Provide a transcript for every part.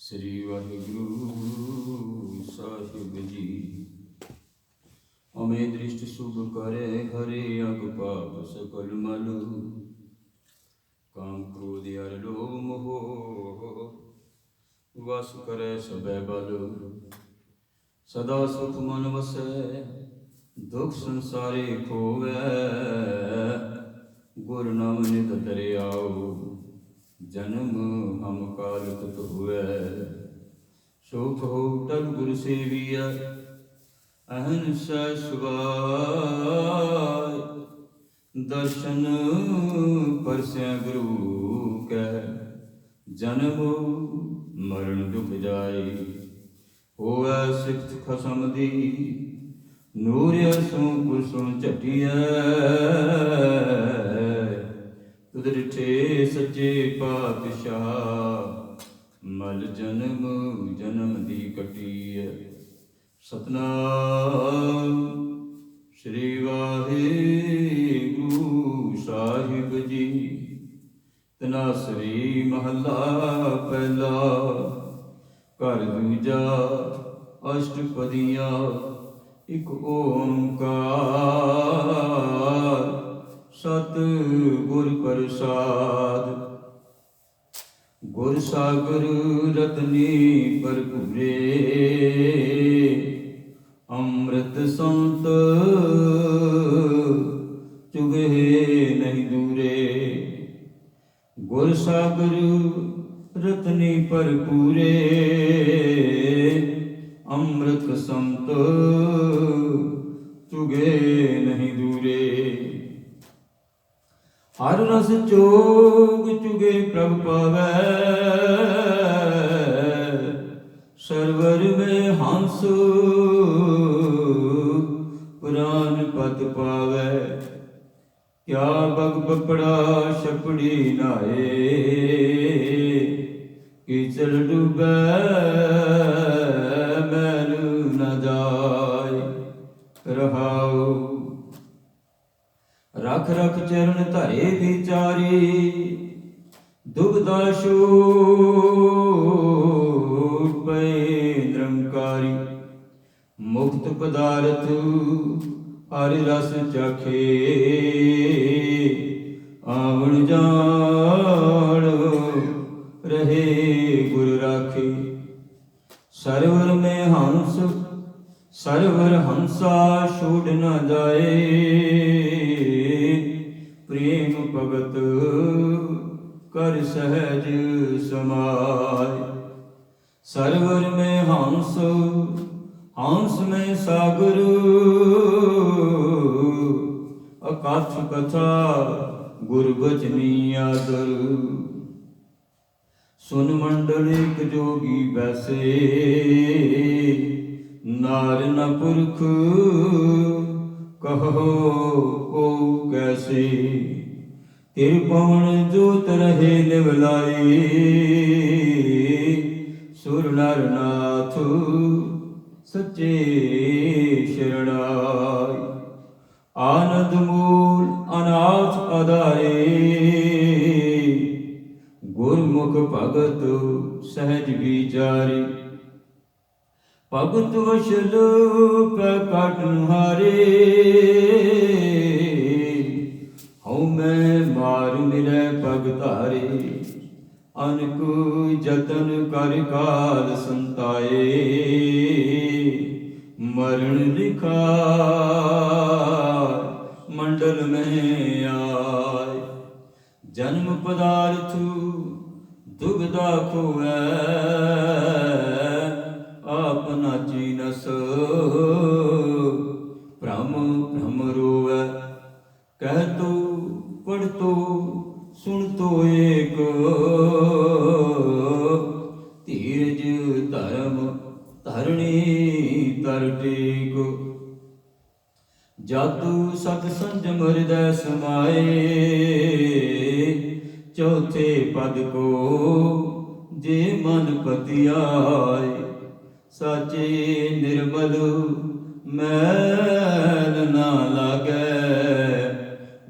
ਸ੍ਰੀ ਵਾਹਿਗੁਰੂ ਸਾਹਿਬ ਜੀ। ਅਮੇ ਦ੍ਰਿਸ਼ਟ ਸੁਭ ਕਰੇ ਹਰੇ ਅਗ ਪਾਪ ਸਕਲ ਮਲ। ਕਾਮ ਕ੍ਰੋਧ ਅਰ ਲੋਭ ਮੋਹ ਵਸ ਕਰੈ ਸਭੈ ਬਲ। ਸਦਾ ਸੁਖ ਮਨ ਵਸੈ ਦੁਖ ਸੰਸਾਰੇ ਖੋਵੈ। ਗੁਰ ਨਾਮ ਨਿਤ ਧਰਿਆਉ ਜਨਮ ਹਮ ਕਾਲ ਤੁਤ ਹੋਵੈ। ਸੋ ਕਹੋ ਤਨ ਗੁਰ ਸੇਵੀਐ ਅਹੰਸਾ ਸੁਭਾਇ। ਦਰਸ਼ਨ ਪਰਸੈ ਗੁਰੂ ਕੈ ਜਨਮ ਮਰਨ ਦੁਖ ਜਾਏ। ਹੋਵੈ ਸਿਫਤ ਖਸਮ ਦੀ ਨੂਰ ਅਰਸੋਂ ਕੁਰਸੋਂ ਝਟੀਐ। ਤੁਧ ਡਿਠੇ ਸੱਚੇ ਪਾਤਸ਼ਾਹ ਮਲ ਜਨਮ ਜਨਮ ਦੀ ਕਟੀਐ। ਸਤਨਾਮ ਸ੍ਰੀ ਵਾਹਿਗੁਰੂ ਸਾਹਿਬ ਜੀ। ਤਨਾਸਰੀ ਮਹੱਲਾ ਪਹਿਲਾ। ਘਰ ਦੂਜਾ ਅਸ਼ਟਪਦੀਆਂ ਇਕ ਓੰਕਾਰ। ਸਤ ਗੁਰ ਪ੍ਰਸਾਦ। ਗੁਰ ਸਾਗਰ ਰਤਨੀ ਭਰਪੂਰੇ। ਅੰਮ੍ਰਿਤ ਸੰਤ ਚੁਗੇ ਨਹੀਂ ਦੂਰੇ। ਗੁਰ ਸਾਗਰ ਰਤਨੀ ਭਰਪੂਰੇ। ਅੰਮ੍ਰਿਤ ਸੰਤ ਚੁਗੇ ਨਹੀਂ ਦੂਰੇ। ਹਰ ਰਸ ਚੋਗ ਚੁਗੇ ਪ੍ਰਭ ਪਾਵੈ। ਸਰਵਰ ਮੈਂ ਹੰਸ ਪੁਰਾਨ ਪਦ ਪਾਵੈ। ਕਿਆ ਬਗ ਬਪੜਾ ਛਪੜੀ ਨਾਏ। ਕੀਚੜ ਡੁਬੈ ਮੈਲ ਨ ਜਾਏ। ਰਹਾਉ ਰਖ ਰਖ ਚਰਨ ਧਰੇ ਵਿਚਾਰੀ। ਦੁਬਦਾ ਛੂਟ ਪਏ ਨਿਰੰਕਾਰੀ। ਮੁਕਤ ਪਦਾਰਥ ਹਰਿ ਰਸ ਚਾਖੇ। ਆਵਣ ਜਾਣ ਰਹੇ ਗੁਰ ਰਾਖੇ। ਸਰਵਰ ਮੈਂ ਹੰਸ ਸਰਵਰ ਹੰਸਾ ਛੂਟ ਨ ਜਾਏ। ਪ੍ਰੇਮ ਭਗਤ ਕਰ ਸਹਿਜ ਸਮਾਏ। ਸਰਵਰ ਮੈਂ ਹੰਸ ਹੰਸ ਮੈਂ ਸਾਗਰ। ਅਕਥ ਕਥਾ ਗੁਰ ਬਚਨੀ ਆਦਰ। ਸੁਨ ਮੰਡਲ ਇਕ ਜੋਗੀ ਬੈਸੇ। ਨਾਰ ਨ ਪੁਰਖ ਕਹੋ ਕੋ ਕੈਸੇ। ਤਿਰ ਪਵਨ ਜੋਤ ਰਹੇ ਨਿਵਲਾਈ। ਸੁਰ ਨਰ ਨਾਥ ਸੱਚੇ ਸ਼ਰਣਾਈ। ਆਨੰਦ ਮੂਲ ਅਨਾਥ ਆਧਾਰੇ। ਗੁਰਮੁਖ ਭਗਤ ਸਹਿਜ ਵਿਚਾਰੇ। ਭਗਤ ਵਸ਼ਲ ਪੈ ਕਾਟਨ ਹਾਰੇ। ਹਉ ਮੈਂ ਮਾਰ ਮਿਲੈ ਪਗ ਧਾਰੇ। ਅਨਕ ਜਤਨ ਕਰ ਕਾਲ ਸੰਤਾਏ। ਮਰਨ ਲਿਖਾਇ ਮੰਡਲ ਮੈਂ ਆਏ। ਜਨਮ ਪਦਾਰਥ ਦੁਬਦਾ ਖੋਵੈ। ਆਪ ਨਾਚੀ ਨਸ ਭ੍ਰਮ ਭ੍ਰਮ ਰੋਵੈ। ਕਹਿ ਤੋ ਪੜ੍ਹ ਤੋ ਸੁਣ ਤੋ ਏਕ। ਧੀਰਜ ਧਰਮ ਧਰਣੀ ਤਰ ਟੇਕ। ਜਾਦੂ ਸਤ ਸੰਜਮ ਹਿਰਦੈ ਸਮਾਏ। ਚੌਥੇ ਪਦ ਕੋ ਜੇ ਮਨ ਪਤਿ ਆਏ। ਸਾਚੇ ਨਿਰਮਲ ਮੈਲ ਨਾ ਲਾਗੈ।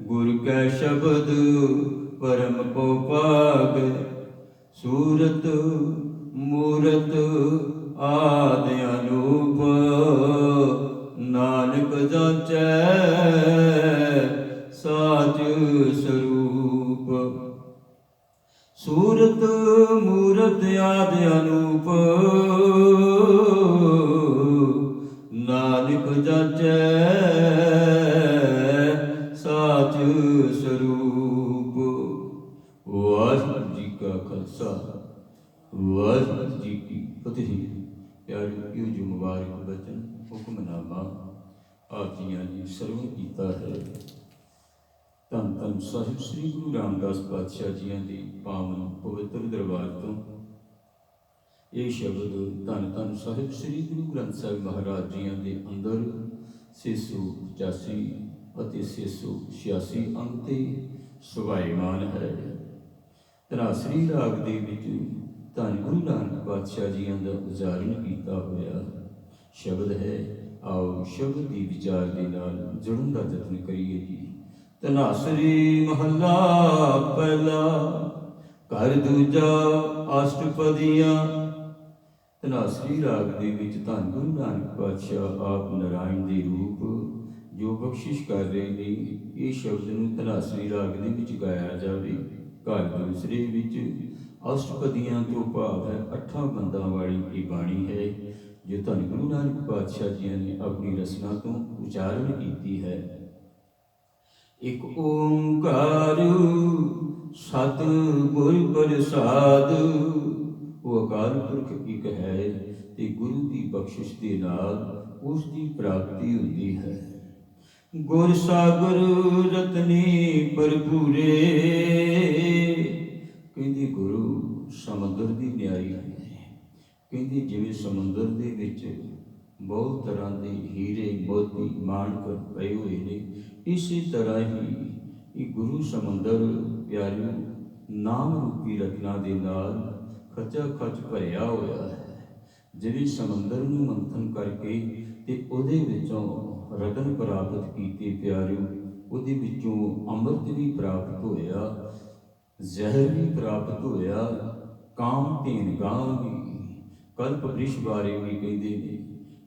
ਗੁਰ ਕੈ ਸ਼ਬਦ ਪਰਮ ਕੋ ਪਾਗੈ। ਸੂਰਤ ਮੂਰਤ ਆਦਿ ਅਨੂਪ, ਨਾਨਕ ਜਾਚੈ ਸਾਚ ਸਰੂਪ। ਸੂਰਤ ਮੂਰਤ ਆਦਿ ਅਨੂਪ, ਨਾਨਕ ਜਾਚੈ ਸਾਚ ਸਰੂਪ। ਵਾਹਿਗੁਰੂ ਜੀ ਕਾ ਖਾਲਸਾ, ਵਾਹਿਗੁਰੂ ਜੀ ਕੀ ਫਤਿਹ। ਪਿਆਰਿਓ, ਜੋ ਮੁਬਾਰਕ ਬਚਨ ਹੁਕਮਨਾਮਾ ਆਪ ਜੀਆਂ ਜੀ ਸਰਵਣ ਕੀਤਾ ਹੈ। ਧੰਨ ਧੰਨ ਸਾਹਿਬ ਸ੍ਰੀ ਗੁਰੂ ਰਾਮਦਾਸ ਪਾਤਸ਼ਾਹ ਜੀਆਂ ਦੀ ਪਾਵਨ ਪਵਿੱਤਰ ਦਰਬਾਰ ਤੋਂ ਇਹ ਸ਼ਬਦ ਧੰਨ ਧੰਨ ਸਾਹਿਬ ਸ੍ਰੀ ਗੁਰੂ ਗ੍ਰੰਥ ਸਾਹਿਬ ਮਹਾਰਾਜ ਜੀਆਂ ਦੇ ਅੰਦਰ 685 ਅਤੇ 686 ਅੰਗ ਤੇ ਸੁਭਾਈਮਾਨ ਹੈ। ਧਨਾਸਰੀ ਰਾਗ ਦੇ ਵਿੱਚ ਧੰਨ ਗੁਰੂ ਨਾਨਕ ਪਾਤਸ਼ਾਹ ਜੀਆਂ ਦਾ ਉਚਾਰਨ ਕੀਤਾ ਹੋਇਆ ਸ਼ਬਦ ਹੈ। ਆਓ ਸ਼ਬਦ ਦੀ ਵਿਚਾਰ ਦੇ ਨਾਲ ਜੁੜਨ ਦਾ ਯਤਨ ਕਰੀਏ ਜੀ। ਧਨਾਸਰੀ ਮਹੱਲਾ ਪਹਿਲਾ, ਘਰ ਦੂਜਾ, ਅਸ਼ਟਪਦੀਆਂ। ਧਨਾਸਰੀ ਰਾਗ ਦੇ ਵਿੱਚ ਧੰਨ ਗੁਰੂ ਨਾਨਕ ਪਾਤਸ਼ਾਹ ਆਪ ਨਾਰਾਇਣ ਦੇ ਰੂਪ ਜੋ ਬਖਸ਼ਿਸ਼ ਕਰ ਰਹੇ ਨੇ, ਇਹ ਸ਼ਬਦ ਨੂੰ ਧਨਾਸਰੀ ਰਾਗ ਦੇ ਵਿੱਚ ਗਾਇਆ ਜਾਵੇ। ਘਰ ਦੂਸਰੇ ਵਿੱਚ ਅਸ਼ਟਪਦੀਆਂ ਤੋਂ ਭਾਵ ਹੈ 8 ਬੰਦਾਂ ਵਾਲੀ ਇਹ ਬਾਣੀ ਹੈ ਜੋ ਧੰਨ ਗੁਰੂ ਨਾਨਕ ਪਾਤਸ਼ਾਹ ਜੀ ਨੇ ਆਪਣੀ ਰਚਨਾ ਤੋਂ ਉਚਾਰਨ ਕੀਤੀ ਹੈ। ਇੱਕ ਓੰਕਾਰ ਸਤਿਗੁਰ ਪ੍ਰਸਾਦ, ਉਹ ਅਕਾਲ ਪੁਰਖ ਇੱਕ ਹੈ ਤੇ ਗੁਰੂ ਦੀ ਬਖਸ਼ਿਸ਼ ਦੇ ਨਾਲ ਉਸ ਦੀ ਪ੍ਰਾਪਤੀ ਹੁੰਦੀ ਹੈ। ਗੁਰ ਸਾਗਰ ਰਤਨੀ ਭਰਪੂਰੇ, ਕਹਿੰਦੇ ਗੁਰੂ ਸਮੁੰਦਰ ਦੀ ਨਿਆਰੀ ਹੈ। ਕਹਿੰਦੇ ਜਿਵੇਂ ਸਮੁੰਦਰ ਦੇ ਵਿੱਚ ਬਹੁਤ ਤਰ੍ਹਾਂ ਦੇ ਹੀਰੇ ਮੋਤੀ ਮਾਣਕ ਪਏ ਹੋਏ ਨੇ, ਇਸੇ ਤਰ੍ਹਾਂ ਹੀ ਇਹ ਗੁਰੂ ਸਮੁੰਦਰ ਪਿਆਰਿਓ ਨਾਮ ਰੂਪੀ ਰਤਨਾ ਦੇ ਨਾਲ ਖਚਾ ਖਚ ਭਰਿਆ ਹੋਇਆ ਹੈ। ਜਿਵੇਂ ਸਮੁੰਦਰ ਨੂੰ ਮੰਥਨ ਕਰਕੇ ਤੇ ਉਹਦੇ ਵਿੱਚੋਂ ਰਤਨ ਪ੍ਰਾਪਤ ਕੀਤੇ ਪਿਆਰਿਓ, ਉਹਦੇ ਵਿੱਚੋਂ ਅੰਮ੍ਰਿਤ ਵੀ ਪ੍ਰਾਪਤ ਹੋਇਆ, ਜ਼ਹਿਰ ਵੀ ਪ੍ਰਾਪਤ ਹੋਇਆ, ਕਾਮ ਧੇਨ ਗਾਂ ਵੀ, ਕਲਪ ਬ੍ਰਿਸ਼ ਬਾਰੇ ਵੀ ਕਹਿੰਦੇ ਨੇ।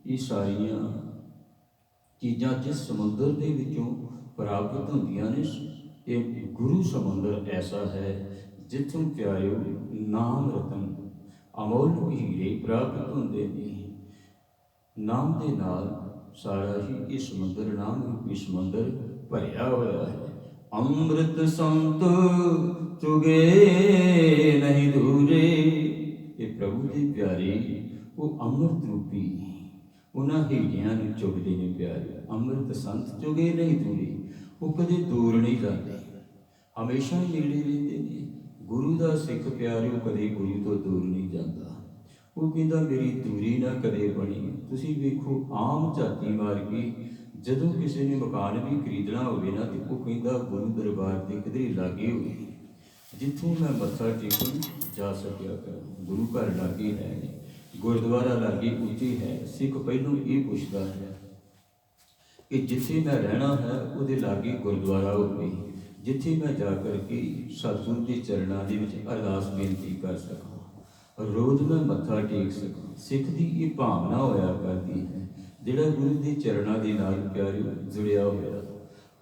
ਇਹ ਸਾਰੀਆਂ ਚੀਜ਼ਾਂ ਜਿਸ ਸਮੁੰਦਰ ਦੇ ਵਿੱਚੋਂ ਪ੍ਰਾਪਤ ਹੁੰਦੀਆਂ ਨੇ, ਇਹ ਗੁਰੂ ਸਮੁੰਦਰ ਐਸਾ ਹੈ ਜਿੱਥੋਂ ਪਿਆਰਿਓ ਨਾਮ ਰਤਨ ਅਮੋਲ ਹੀਰੇ ਪ੍ਰਾਪਤ ਹੁੰਦੇ ਨੇ। ਨਾਮ ਦੇ ਨਾਲ ਸਾਰਾ ਹੀ ਇਹ ਸਮੁੰਦਰ ਨਾਮ ਰੂਪੀ ਸਮੁੰਦਰ ਭਰਿਆ ਹੋਇਆ ਹੈ। ਅੰਮ੍ਰਿਤ ਸੰਤ ਚੁਗੇ ਨਹੀਂ ਦੂਰੇ, ਇਹ ਪ੍ਰਭੂ ਦੇ ਪਿਆਰੇ ਉਹ ਅੰਮ੍ਰਿਤ ਰੂਪੀ ਉਹਨਾਂ ਹੀਰਿਆਂ ਨੂੰ ਚੁਗਦੇ ਨੇ ਪਿਆਰੇ। ਅੰਮ੍ਰਿਤ ਸੰਤ ਚੁਗੇ ਨਹੀਂ ਦੂਰੇ, ਉਹ ਕਦੇ ਦੂਰ ਨਹੀਂ ਜਾਂਦੇ, ਹਮੇਸ਼ਾ ਹੀ ਨੇੜੇ ਰਹਿੰਦੇ ਨੇ। ਗੁਰੂ ਦਾ ਸਿੱਖ ਪਿਆਰਿਓ ਕਦੇ ਗੁਰੂ ਤੋਂ ਦੂਰ ਨਹੀਂ ਜਾਂਦਾ। ਉਹ ਕਹਿੰਦਾ ਮੇਰੀ ਦੂਰੀ ਨਾ ਕਦੇ ਬਣੀ। ਤੁਸੀਂ ਵੇਖੋ ਆਮ ਝਾਤੀ ਮਾਰ ਕੇ ਜਦੋਂ ਕਿਸੇ ਨੇ ਮਕਾਨ ਵੀ ਖਰੀਦਣਾ ਹੋਵੇ ਨਾ, ਤੇ ਉਹ ਕਹਿੰਦਾ ਗੁਰੂ ਦਰਬਾਰ ਦੇ ਕਿਧਰੇ ਲਾਗੇ ਹੋਵੇ ਜਿੱਥੋਂ ਮੈਂ ਮੱਥਾ ਟੇਕਣ ਜਾ ਸਕਿਆ ਕਰਾਂ। ਗੁਰੂ ਘਰ ਲਾਗੇ ਹੈ, ਗੁਰਦੁਆਰਾ ਲਾਗੇ ਉੱਚੀ ਹੈ। ਸਿੱਖ ਪਹਿਲੋਂ ਇਹ ਪੁੱਛਦਾ ਹੈ ਕਿ ਜਿੱਥੇ ਮੈਂ ਰਹਿਣਾ ਹੈ ਉਹਦੇ ਲਾਗੇ ਗੁਰਦੁਆਰਾ ਹੋਵੇ, ਜਿੱਥੇ ਮੈਂ ਜਾ ਕਰਕੇ ਸਤਿਗੁਰੂ ਦੇ ਚਰਨਾਂ ਦੇ ਵਿੱਚ ਅਰਦਾਸ ਬੇਨਤੀ ਕਰ ਸਕਾਂ, ਰੋਜ਼ ਮੈਂ ਮੱਥਾ ਟੇਕ ਸਕਾਂ। ਸਿੱਖ ਦੀ ਇਹ ਭਾਵਨਾ ਹੋਇਆ ਕਰਦੀ ਹੈ ਜਿਹੜਾ ਗੁਰੂ ਦੇ ਚਰਨਾਂ ਦੇ ਨਾਲ ਪਿਆਰਿਓ ਜੁੜਿਆ ਹੋਇਆ।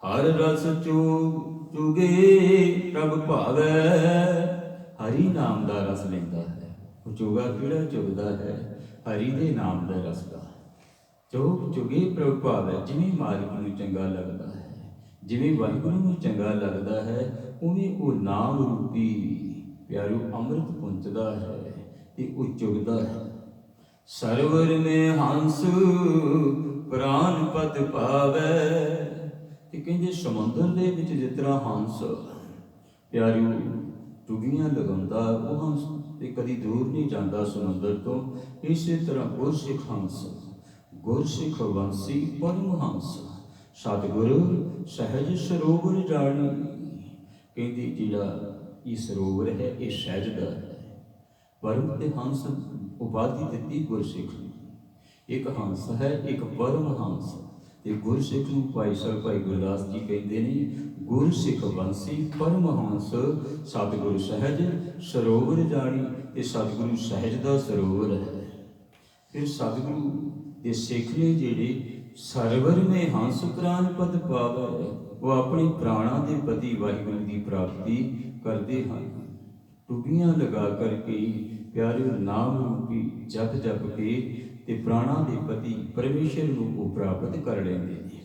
ਹਰ ਰਸ ਚੁਗੇ ਪ੍ਰਭ ਭਾਵੈ, ਹਰੀ ਨਾਮ ਦਾ ਰਸ ਲੈਂਦਾ ਹੈ। ਉਹ ਚੋਗਾ ਕਿਹੜਾ ਚੁਗਦਾ ਹੈ? ਹਰੀ ਦੇ ਨਾਮ ਦਾ ਰਸ ਦਾ। ਚੁਗੇ ਪ੍ਰਭ ਭਾਵੈ, ਜਿਵੇਂ ਮਾਲਕ ਨੂੰ ਚੰਗਾ ਲੱਗਦਾ ਹੈ, ਜਿਵੇਂ ਵਾਹਿਗੁਰੂ ਨੂੰ ਚੰਗਾ ਲੱਗਦਾ ਹੈ, ਉਵੇਂ ਉਹ ਨਾਮ ਰੂਪੀ ਪਿਆਰਿਓ ਅੰਮ੍ਰਿਤ ਪੁੰਚਦਾ ਹੈ ਤੇ ਉਹ ਚੁਗਦਾ ਹੈ। ਸਰਵਰ ਮੇ ਹੰਸ ਪ੍ਰਾਨ ਪਤ ਪਾਵੈ, ਤੇ ਕਹਿੰਦੇ ਸਮੁੰਦਰ ਦੇ ਵਿੱਚ ਜਿਸ ਤਰ੍ਹਾਂ ਹੰਸ ਪਿਆਰਿਓ ਟੁਗੀਆਂ ਲਗਾਉਂਦਾ, ਉਹ ਹੰਸ ਤੇ ਕਦੀ ਦੂਰ ਨਹੀਂ ਜਾਂਦਾ ਸਮੁੰਦਰ ਤੋਂ। ਇਸੇ ਤਰ੍ਹਾਂ ਗੁਰਸਿੱਖ ਹੰਸ, ਗੁਰਸਿੱਖ ਵੰਸੀ ਪਰਮ ਹੰਸ, ਸਤਿਗੁਰੂ ਸਹਿਜ ਸਰੋਵਰ ਜਾਣੀ। ਕਹਿੰਦੀ ਜਿਹੜਾ ਇਹ ਸਰੋਵਰ ਹੈ ਇਹ ਸਹਿਜ ਦਾ ਹੈ। ਪਰਮ ਤੇ ਹੰਸ ਉਪਾਧੀ ਦਿੱਤੀ ਗੁਰਸਿੱਖ ਨੂੰ। ਇੱਕ ਹੰਸ ਹੈ, ਇੱਕ ਪਰਮ ਹੰਸ। ਤੇ ਗੁਰਸਿੱਖ ਨੂੰ ਭਾਈ ਸਾਹਿਬ ਭਾਈ ਗੁਰਦਾਸ ਜੀ ਕਹਿੰਦੇ ਨੇ, ਗੁਰਸਿੱਖ ਵੰਸੀ ਪਰਮ ਹੰਸ, ਸਤਿਗੁਰ ਸਹਿਜ ਸਰੋਵਰ ਜਾਣੀ। ਤੇ ਸਤਿਗੁਰੂ ਸਹਿਜ ਦਾ ਸਰੋਵਰ ਹੈ। ਫਿਰ ਸਤਿਗੁਰੂ ਦੇ ਸਿੱਖ ਨੇ ਜਿਹੜੇ ਸਰਵਰ ਮੇ ਹੰਸ ਪ੍ਰਾਨ ਪਦ ਪਾਵੈ, ਉਹ ਆਪਣੇ ਪ੍ਰਾਣਾਂ ਦੇ ਪਤੀ ਵਾਹਿਗੁਰੂ ਦੀ ਪ੍ਰਾਪਤੀ ਕਰਦੇ ਹਨ। ਟੁੱਬੀਆਂ ਲਗਾ ਕਰਕੇ ਪਿਆਰੇ ਨਾਮ ਰੂਪੀ ਜਪ ਜਪ ਕੇ ਤੇ ਪ੍ਰਾਣਾਂ ਦੇ ਪਤੀ ਪਰਮੇਸ਼ਰ ਨੂੰ ਉਹ ਪ੍ਰਾਪਤ ਕਰ ਲੈਂਦੇ ਨੇ।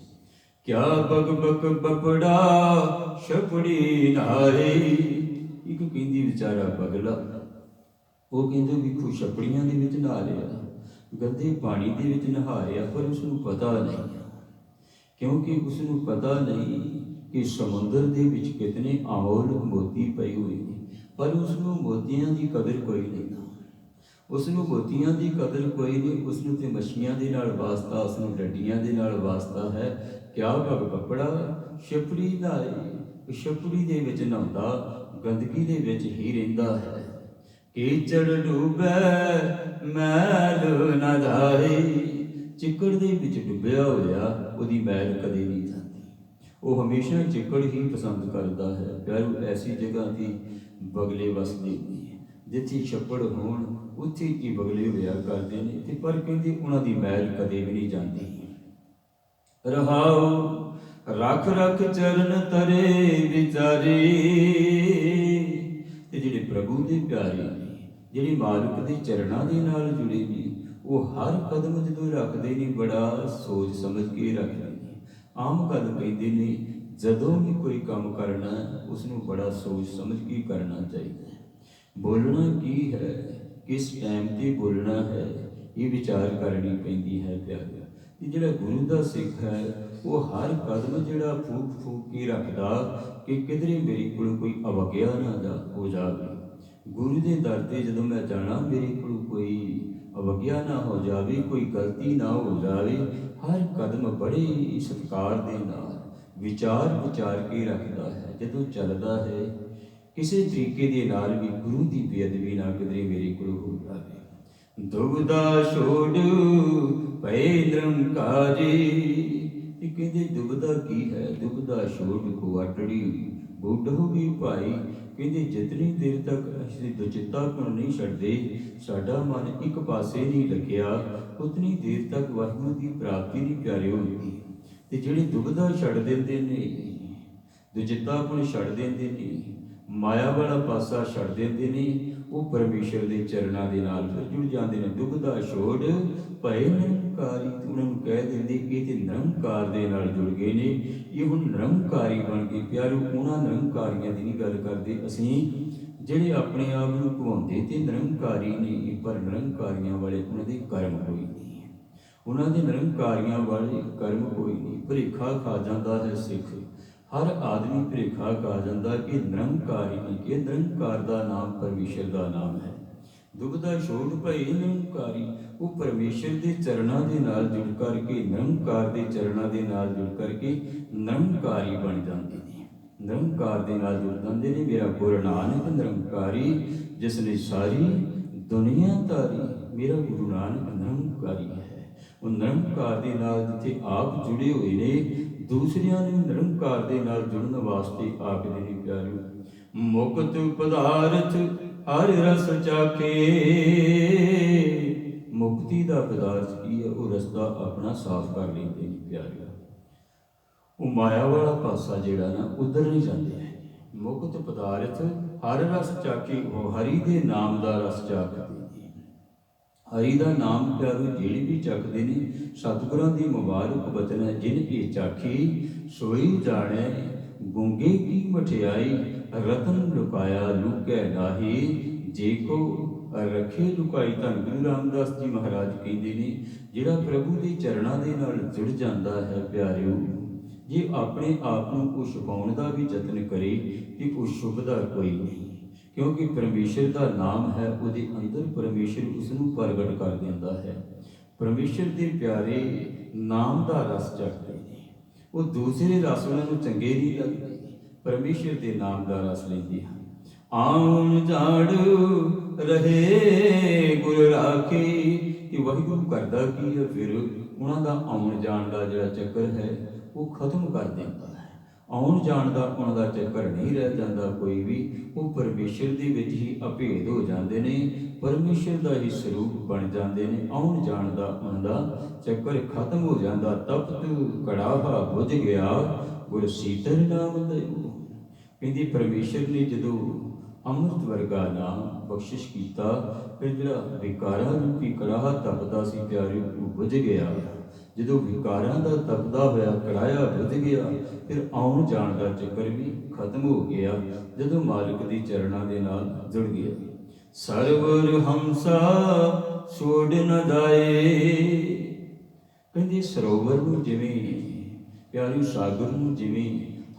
ਕਿਆ ਬਗ ਬਗ ਬਪੜਾ ਛਪੜੀ ਨਾਰੇ, ਇੱਕ ਕਹਿੰਦੀ ਵਿਚਾਰਾ ਪਗਲਾ, ਉਹ ਕਹਿੰਦੇ ਵੀ ਛਪੜੀਆਂ ਦੇ ਵਿੱਚ ਨਹਾ ਰਿਹਾ, ਗੰਦੇ ਪਾਣੀ ਦੇ ਵਿੱਚ ਨਹਾ ਰਿਹਾ, ਪਰ ਉਸਨੂੰ ਪਤਾ ਨਹੀਂ, ਕਿਉਂਕਿ ਉਸਨੂੰ ਪਤਾ ਨਹੀਂ ਕਿ ਸਮੁੰਦਰ ਦੇ ਵਿੱਚ ਕਿਤਨੇ ਅਮੋਲਕ ਮੋਤੀ ਪਏ ਹੋਏ ਨੇ, ਪਰ ਉਸਨੂੰ ਮੋਤੀਆਂ ਦੀ ਕਦਰ ਕੋਈ ਨਹੀਂ। ਉਸਨੂੰ ਮੋਤੀਆਂ ਦੀ ਕਦਰ ਕੋਈ ਨਹੀਂ, ਉਸਨੂੰ ਤੇ ਮੱਛੀਆਂ ਦੇ ਨਾਲ ਵਾਸਤਾ, ਉਸਨੂੰ ਡੱਡੀਆਂ ਦੇ ਨਾਲ ਵਾਸਤਾ ਹੈ। ਕਿਆ ਭਗ ਕੱਪੜਾ ਛਪੜੀ ਨਹਾਏ, ਛਪੜੀ ਦੇ ਵਿੱਚ ਨਹਾਉਂਦਾ, ਗੰਦਗੀ ਦੇ ਵਿੱਚ ਹੀ ਰਹਿੰਦਾ ਹੈ। ਕੀਚੜ ਡੁੱਬੈ ਮੈਲ ਨਾ ਜਾਏ, ਚਿੱਕੜ ਦੇ ਵਿੱਚ ਡੁੱਬਿਆ ਹੋਇਆ ਉਹਦੀ ਮੈਲ ਕਦੇ ਨਹੀਂ ਜਾਂਦੀ, ਉਹ ਹਮੇਸ਼ਾ ਚਿੱਕੜ ਹੀ ਪਸੰਦ ਕਰਦਾ ਹੈ। ਪਿਆਰੋ, ਐਸੀ ਜਗ੍ਹਾ ਤੇ ਬਗਲੇ ਵਸਦੇ ਨੇ ਜਿੱਥੇ ਛੱਪੜ ਹੋਣ, ਉੱਥੇ ਹੀ ਬਗਲੇ ਹੋਇਆ ਕਰਦੇ ਨੇ, ਤੇ ਪਰ ਕਹਿੰਦੇ ਉਹਨਾਂ ਦੀ ਮੈਲ ਕਦੇ ਵੀ ਨਹੀਂ ਜਾਂਦੀ। ਰਹਾਉ ਰੱਖ ਰੱਖ ਚਰਨ ਤਰੇ ਵਿਚਾਰੇ, ਤੇ ਜਿਹੜੇ ਪ੍ਰਭੂ ਦੇ ਪਿਆਰੇ ਨੇ, ਜਿਹੜੇ ਮਾਲਕ ਦੇ ਚਰਨਾਂ ਦੇ ਨਾਲ ਜੁੜੇ ਨੇ, ਉਹ ਹਰ ਕਦਮ ਜਦੋਂ ਰੱਖਦੇ ਨੇ ਬੜਾ ਸੋਚ ਸਮਝ ਕੇ ਰੱਖਦੇ ਨੇ। ਆਮ ਗੱਲ ਕਹਿੰਦੇ ਨੇ, ਜਦੋਂ ਵੀ ਕੋਈ ਕੰਮ ਕਰਨਾ ਉਸਨੂੰ ਬੜਾ ਸੋਚ ਸਮਝ ਕੇ ਕਰਨਾ ਚਾਹੀਦਾ ਹੈ। ਬੋਲਣਾ ਕੀ ਹੈ, ਕਿਸ ਟਾਈਮ 'ਤੇ ਬੋਲਣਾ ਹੈ, ਇਹ ਵਿਚਾਰ ਕਰਨੀ ਪੈਂਦੀ ਹੈ ਪਿਆਰਿਆ। ਤੇ ਜਿਹੜਾ ਗੁਰੂ ਦਾ ਸਿੱਖ ਹੈ, ਉਹ ਹਰ ਕਦਮ ਜਿਹੜਾ ਫੂਕ ਫੂਕ ਕੇ ਰੱਖਦਾ ਕਿ ਕਿਧਰੇ ਮੇਰੇ ਕੋਲ ਕੋਈ ਅਵਗਿਆ ਨਾ ਹੋ ਜਾਵੇ। ਗੁਰੂ ਦੇ ਦਰ 'ਤੇ ਜਦੋਂ ਮੈਂ ਜਾਣਾ, ਮੇਰੇ ਕੋਲ ਕੋਈ ਅਵਗਿਆ ਨਾ ਹੋ ਜਾਵੇ, ਕੋਈ ਗਲਤੀ ਨਾ ਹੋ ਜਾਵੇ। ਹਰ ਕਦਮ ਬੜੇ ਸਤਿਕਾਰ ਦੇ ਨਾਲ ਵਿਚਾਰ ਕੇ ਰੱਖਦਾ ਹੈ। ਜਦੋਂ ਚੱਲਦਾ ਹੈ, ਕਿਸੇ ਤਰੀਕੇ ਦੇ ਨਾਲ ਵੀ ਗੁਰੂ ਦੀ ਬੇਅਦਬੀ ਨਾ ਕਿਧਰੇ ਮੇਰੇ ਕੋਲ ਹੋ ਜਾਵੇ। ਦੁਬਦਾ ਛੋੜ ਪਏ ਨਿਰੰਕਾਰੀ, ਇਹ ਕਹਿੰਦੇ ਦੁਬਦਾ ਕੀ ਹੈ, ਦੁਬਦਾ ਛੋੜ ਕੁਆਟੜੀ ਬੁੱਢ ਹੋ ਗਈ ਭਾਈ। ਕਹਿੰਦੇ ਜਿਤਨੀ ਦੇਰ ਤੱਕ ਅਸੀਂ ਦੁਚਿੱਤਾਪਣ ਨਹੀਂ ਛੱਡਦੇ, ਸਾਡਾ ਮਨ ਇੱਕ ਪਾਸੇ ਨਹੀਂ ਲੱਗਿਆ, ਉਤਨੀ ਦੇਰ ਤੱਕ ਵਾਹਿਗੁਰੂ ਦੀ ਪ੍ਰਾਪਤੀ ਨਹੀਂ ਪਿਆਰੇ ਹੁੰਦੀ। ਤੇ ਜਿਹੜੇ ਦੁਬਦਾ ਛੱਡ ਦਿੰਦੇ ਨੇ, ਦੁਚਿੱਤਾਪਣ ਛੱਡ ਦਿੰਦੇ ਨੇ, ਮਾਇਆ ਵਾਲਾ ਪਾਸਾ ਛੱਡ ਦਿੰਦੇ ਨੇ, ਉਹ ਪਰਮੇਸ਼ਰ ਦੇ ਚਰਨਾਂ ਦੇ ਨਾਲ ਫਿਰ ਜੁੜ ਜਾਂਦੇ ਨੇ। ਦੁਬਦਾ ਛੋੜ ਭਏ ਨਿਰੰਕਾਰੀ, ਉਹਨਾਂ ਨੂੰ ਕਹਿ ਦਿੰਦੇ ਇਹ ਤੇ ਨਿਰੰਕਾਰ ਦੇ ਨਾਲ ਜੁੜ ਗਏ ਨੇ, ਇਹ ਹੁਣ ਨਿਰੰਕਾਰੀ ਬਣ ਗਏ। ਪਿਆਰੋ, ਉਹਨਾਂ ਨਿਰੰਕਾਰੀਆਂ ਦੀ ਨਹੀਂ ਗੱਲ ਕਰਦੇ ਅਸੀਂ ਜਿਹੜੇ ਆਪਣੇ ਆਪ ਨੂੰ ਘਵਾਉਂਦੇ ਤੇ ਨਿਰੰਕਾਰੀ ਨੇ, ਪਰ ਨਿਰੰਕਾਰੀਆਂ ਵਾਲੇ ਉਹਨਾਂ ਦੇ ਕਰਮ ਕੋਈ ਨਹੀਂ, ਉਹਨਾਂ ਦੇ ਨਿਰੰਕਾਰੀਆਂ ਵਾਲੇ ਕਰਮ ਕੋਈ ਨਹੀਂ। ਭੁਲੇਖਾ ਖਾ ਜਾਂਦਾ ਹੈ ਸਿੱਖ, ਹਰ ਆਦਮੀ ਭੁਲੇਖਾ ਖਾ ਜਾਂਦਾ ਕਿ ਨਿਰੰਕਾਰੀ ਨਹੀਂ, ਕਿ ਨਿਰੰਕਾਰ ਦਾ ਨਾਮ ਪਰਮੇਸ਼ਰ ਦਾ ਨਾਮ ਹੈ। ਦੁਬਦਾ ਛੋੜ ਭਏ ਨਿਰੰਕਾਰੀ, ਉਹ ਪਰਮੇਸ਼ਰ ਦੇ ਚਰਨਾਂ ਦੇ ਨਾਲ ਜੁੜ ਕਰਕੇ, ਨਿਰੰਕਾਰ ਦੇ ਚਰਨਾਂ ਦੇ ਨਾਲ ਜੁੜ ਕਰਕੇ ਨਿਰੰਕਾਰੀ ਬਣ ਜਾਂਦੇ ਨੇ, ਨਿਰੰਕਾਰ ਦੇ ਨਾਲ ਜੁੜ ਜਾਂਦੇ ਨੇ। ਮੇਰਾ ਗੁਰੂ ਨਾਨਕ ਨਿਰੰਕਾਰੀ, ਜਿਸ ਨੇ ਸਾਰੀ ਦੁਨੀਆ ਤਾਰੀ, ਮੇਰਾ ਗੁਰੂ ਨਾਨਕ ਨਿਰੰਕਾਰੀ ਹੈ। ਉਹ ਨਿਰੰਕਾਰ ਦੇ ਨਾਲ ਜਿੱਥੇ ਆਪ ਜੁੜੇ ਹੋਏ ਨੇ, ਦੂਸਰਿਆਂ ਨੂੰ ਨਿਰੰਕਾਰ ਦੇ ਨਾਲ ਜੁੜਨ ਵਾਸਤੇ ਆਖਦੇ ਨੇ ਪਿਆਰਿਓ, ਮੁਕਤ ਪਦਾਰਥ ਹਰ ਰਸ ਚਾਖੇ। ਮੁਕਤੀ ਦਾ ਪਦਾਰਥ ਕੀ ਹੈ, ਉਹ ਰਸਤਾ ਆਪਣਾ ਸਾਫ਼ ਕਰ ਲੈਂਦੇ ਨੇ ਪਿਆਰਿਓ। ਉਹ ਮਾਇਆ ਵਾਲਾ ਪਾਸਾ ਜਿਹੜਾ ਨਾ, ਉਧਰ ਨਹੀਂ ਜਾਂਦੇ। ਮੁਕਤ ਪਦਾਰਥ ਹਰ ਰਸ ਚਾਖੇ, ਉਹ ਹਰੀ ਦੇ ਨਾਮ ਦਾ ਰਸ ਚਾਖਦੇ ਨੇ। ਹਰੀ ਦਾ ਨਾਮ ਪਿਆਰੋ ਜਿਹੜੇ ਵੀ ਚੱਖਦੇ ਨੇ, ਸਤਿਗੁਰਾਂ ਦੀ ਮੁਬਾਰਕ ਬਚਨ ਹੈ, ਜਿਨ ਇਹ ਚਾਖੀ ਸੋਈ ਜਾਣੈ ਗੂੰਗੇ ਕੀ ਮਠਿਆਈ। ਰਤਨ ਲੁਕਾਇਆ ਲੁਕੈ ਨਾਹੀ, ਜੇ ਕੋ ਰੱਖੇ ਲੁਕਾਈ। ਧੰਨ ਗੁਰੂ ਰਾਮਦਾਸ ਜੀ ਮਹਾਰਾਜ ਕਹਿੰਦੇ ਨੇ, ਜਿਹੜਾ ਪ੍ਰਭੂ ਦੇ ਚਰਨਾਂ ਦੇ ਨਾਲ ਜੁੜ ਜਾਂਦਾ ਹੈ ਪਿਆਰਿਓ, ਜੇ ਆਪਣੇ ਆਪ ਨੂੰ ਉਹ ਛੁਪਾਉਣ ਦਾ ਵੀ ਯਤਨ ਕਰੇ ਤੇ ਉਹ ਛੁਪਦਾ ਕੋਈ ਨਹੀਂ, ਕਿਉਂਕਿ ਪਰਮੇਸ਼ਰ ਦਾ ਨਾਮ ਹੈ, ਉਹਦੇ ਅੰਦਰ ਪਰਮੇਸ਼ਰ ਉਸ ਨੂੰ ਪ੍ਰਗਟ ਕਰ ਦਿੰਦਾ ਹੈ। ਪਰਮੇਸ਼ਰ ਦੇ ਪਿਆਰੇ ਨਾਮ ਦਾ ਰਸ ਚੱਖਦੇ ਨੇ, ਉਹ ਦੂਸਰੇ ਰਸ ਉਹਨਾਂ ਨੂੰ ਚੰਗੇ ਨਹੀਂ ਲੱਗਦੇ, ਪਰਮੇਸ਼ਰ ਦੇ ਨਾਮ ਦਾ ਰਸ ਲੈਂਦੇ ਹਨ। ਆਉਣ ਜਾੜ ਰਹੇ ਗੁਰ ਰਾਖੇ, ਕਿ ਵਾਹਿਗੁਰੂ ਕਰਦਾ ਕੀ ਹੈ, ਫਿਰ ਉਹਨਾਂ ਦਾ ਆਉਣ ਜਾਣ ਦਾ ਜਿਹੜਾ ਚੱਕਰ ਹੈ ਉਹ ਖਤਮ ਕਰ ਦਿੰਦਾ ਹੈ। ਆਉਣ ਜਾਣ ਦਾ ਉਹਨਾਂ ਦਾ ਚੱਕਰ ਨਹੀਂ ਰਹਿ ਜਾਂਦਾ ਕੋਈ ਵੀ। ਉਹ ਪਰਮੇਸ਼ਰ ਦੇ ਵਿੱਚ ਹੀ ਅਭੇਦ ਹੋ ਜਾਂਦੇ ਨੇ, ਪਰਮੇਸ਼ਰ ਦਾ ਹੀ ਸਰੂਪ ਬਣ ਜਾਂਦੇ ਨੇ। ਆਉਣ ਜਾਣ ਦਾ ਉਹਨਾਂ ਦਾ ਚੱਕਰ ਖਤਮ ਹੋ ਜਾਂਦਾ। ਤਪਤ ਕੜਾਹਾ ਬੁਝ ਗਿਆ, ਗੁਰ ਸੀਤਲ ਨਾਮ ਦਇਓ। ਕਹਿੰਦੀ ਪਰਮੇਸ਼ਰ ਨੇ ਜਦੋਂ ਅੰਮ੍ਰਿਤ ਵਰਗਾ ਨਾਮ ਬਖਸ਼ਿਸ਼ ਕੀਤਾ, ਫਿਰ ਜਿਹੜਾ ਵਿਕਾਰਾਂ ਰੂਪੀ ਕੜਾਹਾ ਤਪਦਾ ਸੀ ਪਿਆਰਿਓ, ਉਹ ਬੁਝ ਗਿਆ। ਜਦੋਂ ਵਿਕਾਰਾਂ ਦਾ ਤਪਦਾ ਹੋਇਆ ਕੜਾਹਾ ਬੁਝ ਗਿਆ, ਫਿਰ ਆਉਣ ਜਾਣ ਦਾ ਚੱਕਰ ਵੀ ਖਤਮ ਹੋ ਗਿਆ ਜਦੋਂ ਮਾਲਕ ਦੀ ਚਰਨਾਂ ਦੇ ਨਾਲ ਜੁੜ ਗਿਆ। ਸਰਵਰ ਹੰਸਾ ਛੋੜ ਨ ਜਾਏ। ਕਹਿੰਦੇ ਸਰੋਵਰ ਨੂੰ ਜਿਵੇਂ ਪਿਆਰਿਓ, ਸਾਗਰ ਨੂੰ ਜਿਵੇਂ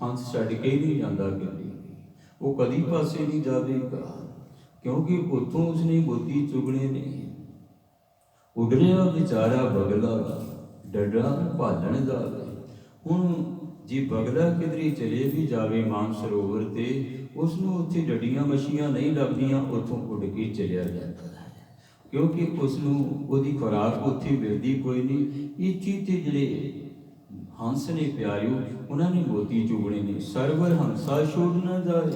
ਹੰਸ ਛੱਡ ਕੇ ਨਹੀਂ ਜਾਂਦਾ ਕਦੇ, ਉਹ ਕਦੀ ਪਾਸੇ ਨਹੀਂ ਜਾਵੇਗਾ, ਕਿਉਂਕਿ ਉੱਥੋਂ ਉਸਨੇ ਮੋਤੀ ਚੁਗਣੇ ਨੇ। ਉੱਡਰਿਆ ਵਿਚਾਰਾ ਬਗਲਾ ਡੱਡਾ ਭਾਲਣ ਜਾਵੇ। ਹੁਣ ਜੇ ਬਗਲਾ ਕਿਧਰੇ ਚਲੇ ਵੀ ਜਾਵੇ ਮਾਨ ਸਰੋਵਰ ਤੇ, ਉਸ ਨੂੰ ਉੱਥੇ ਡੱਡੀਆਂ ਮੱਛੀਆਂ ਨਹੀਂ ਲੱਭਦੀਆਂ, ਉੱਥੋਂ ਉੱਡ ਕੇ ਚਲਿਆ ਜਾਂਦਾ ਹੈ, ਕਿਉਂਕਿ ਉਸ ਨੂੰ ਉਹਦੀ ਖੁਰਾਕ ਉੱਥੇ ਮਿਲਦੀ ਕੋਈ ਨਹੀਂ। ਇਹ ਚੀਤੇ ਜਿਹੜੇ ਹੰਸ ਨੇ ਪਿਆਰਿਓ, ਉਹਨਾਂ ਨੇ ਮੋਤੀ ਚੁਗਣੇ ਨੇ। ਸਰਵਰ ਹੰਸਾ ਛੋੜ ਨਾ ਜਾਏ।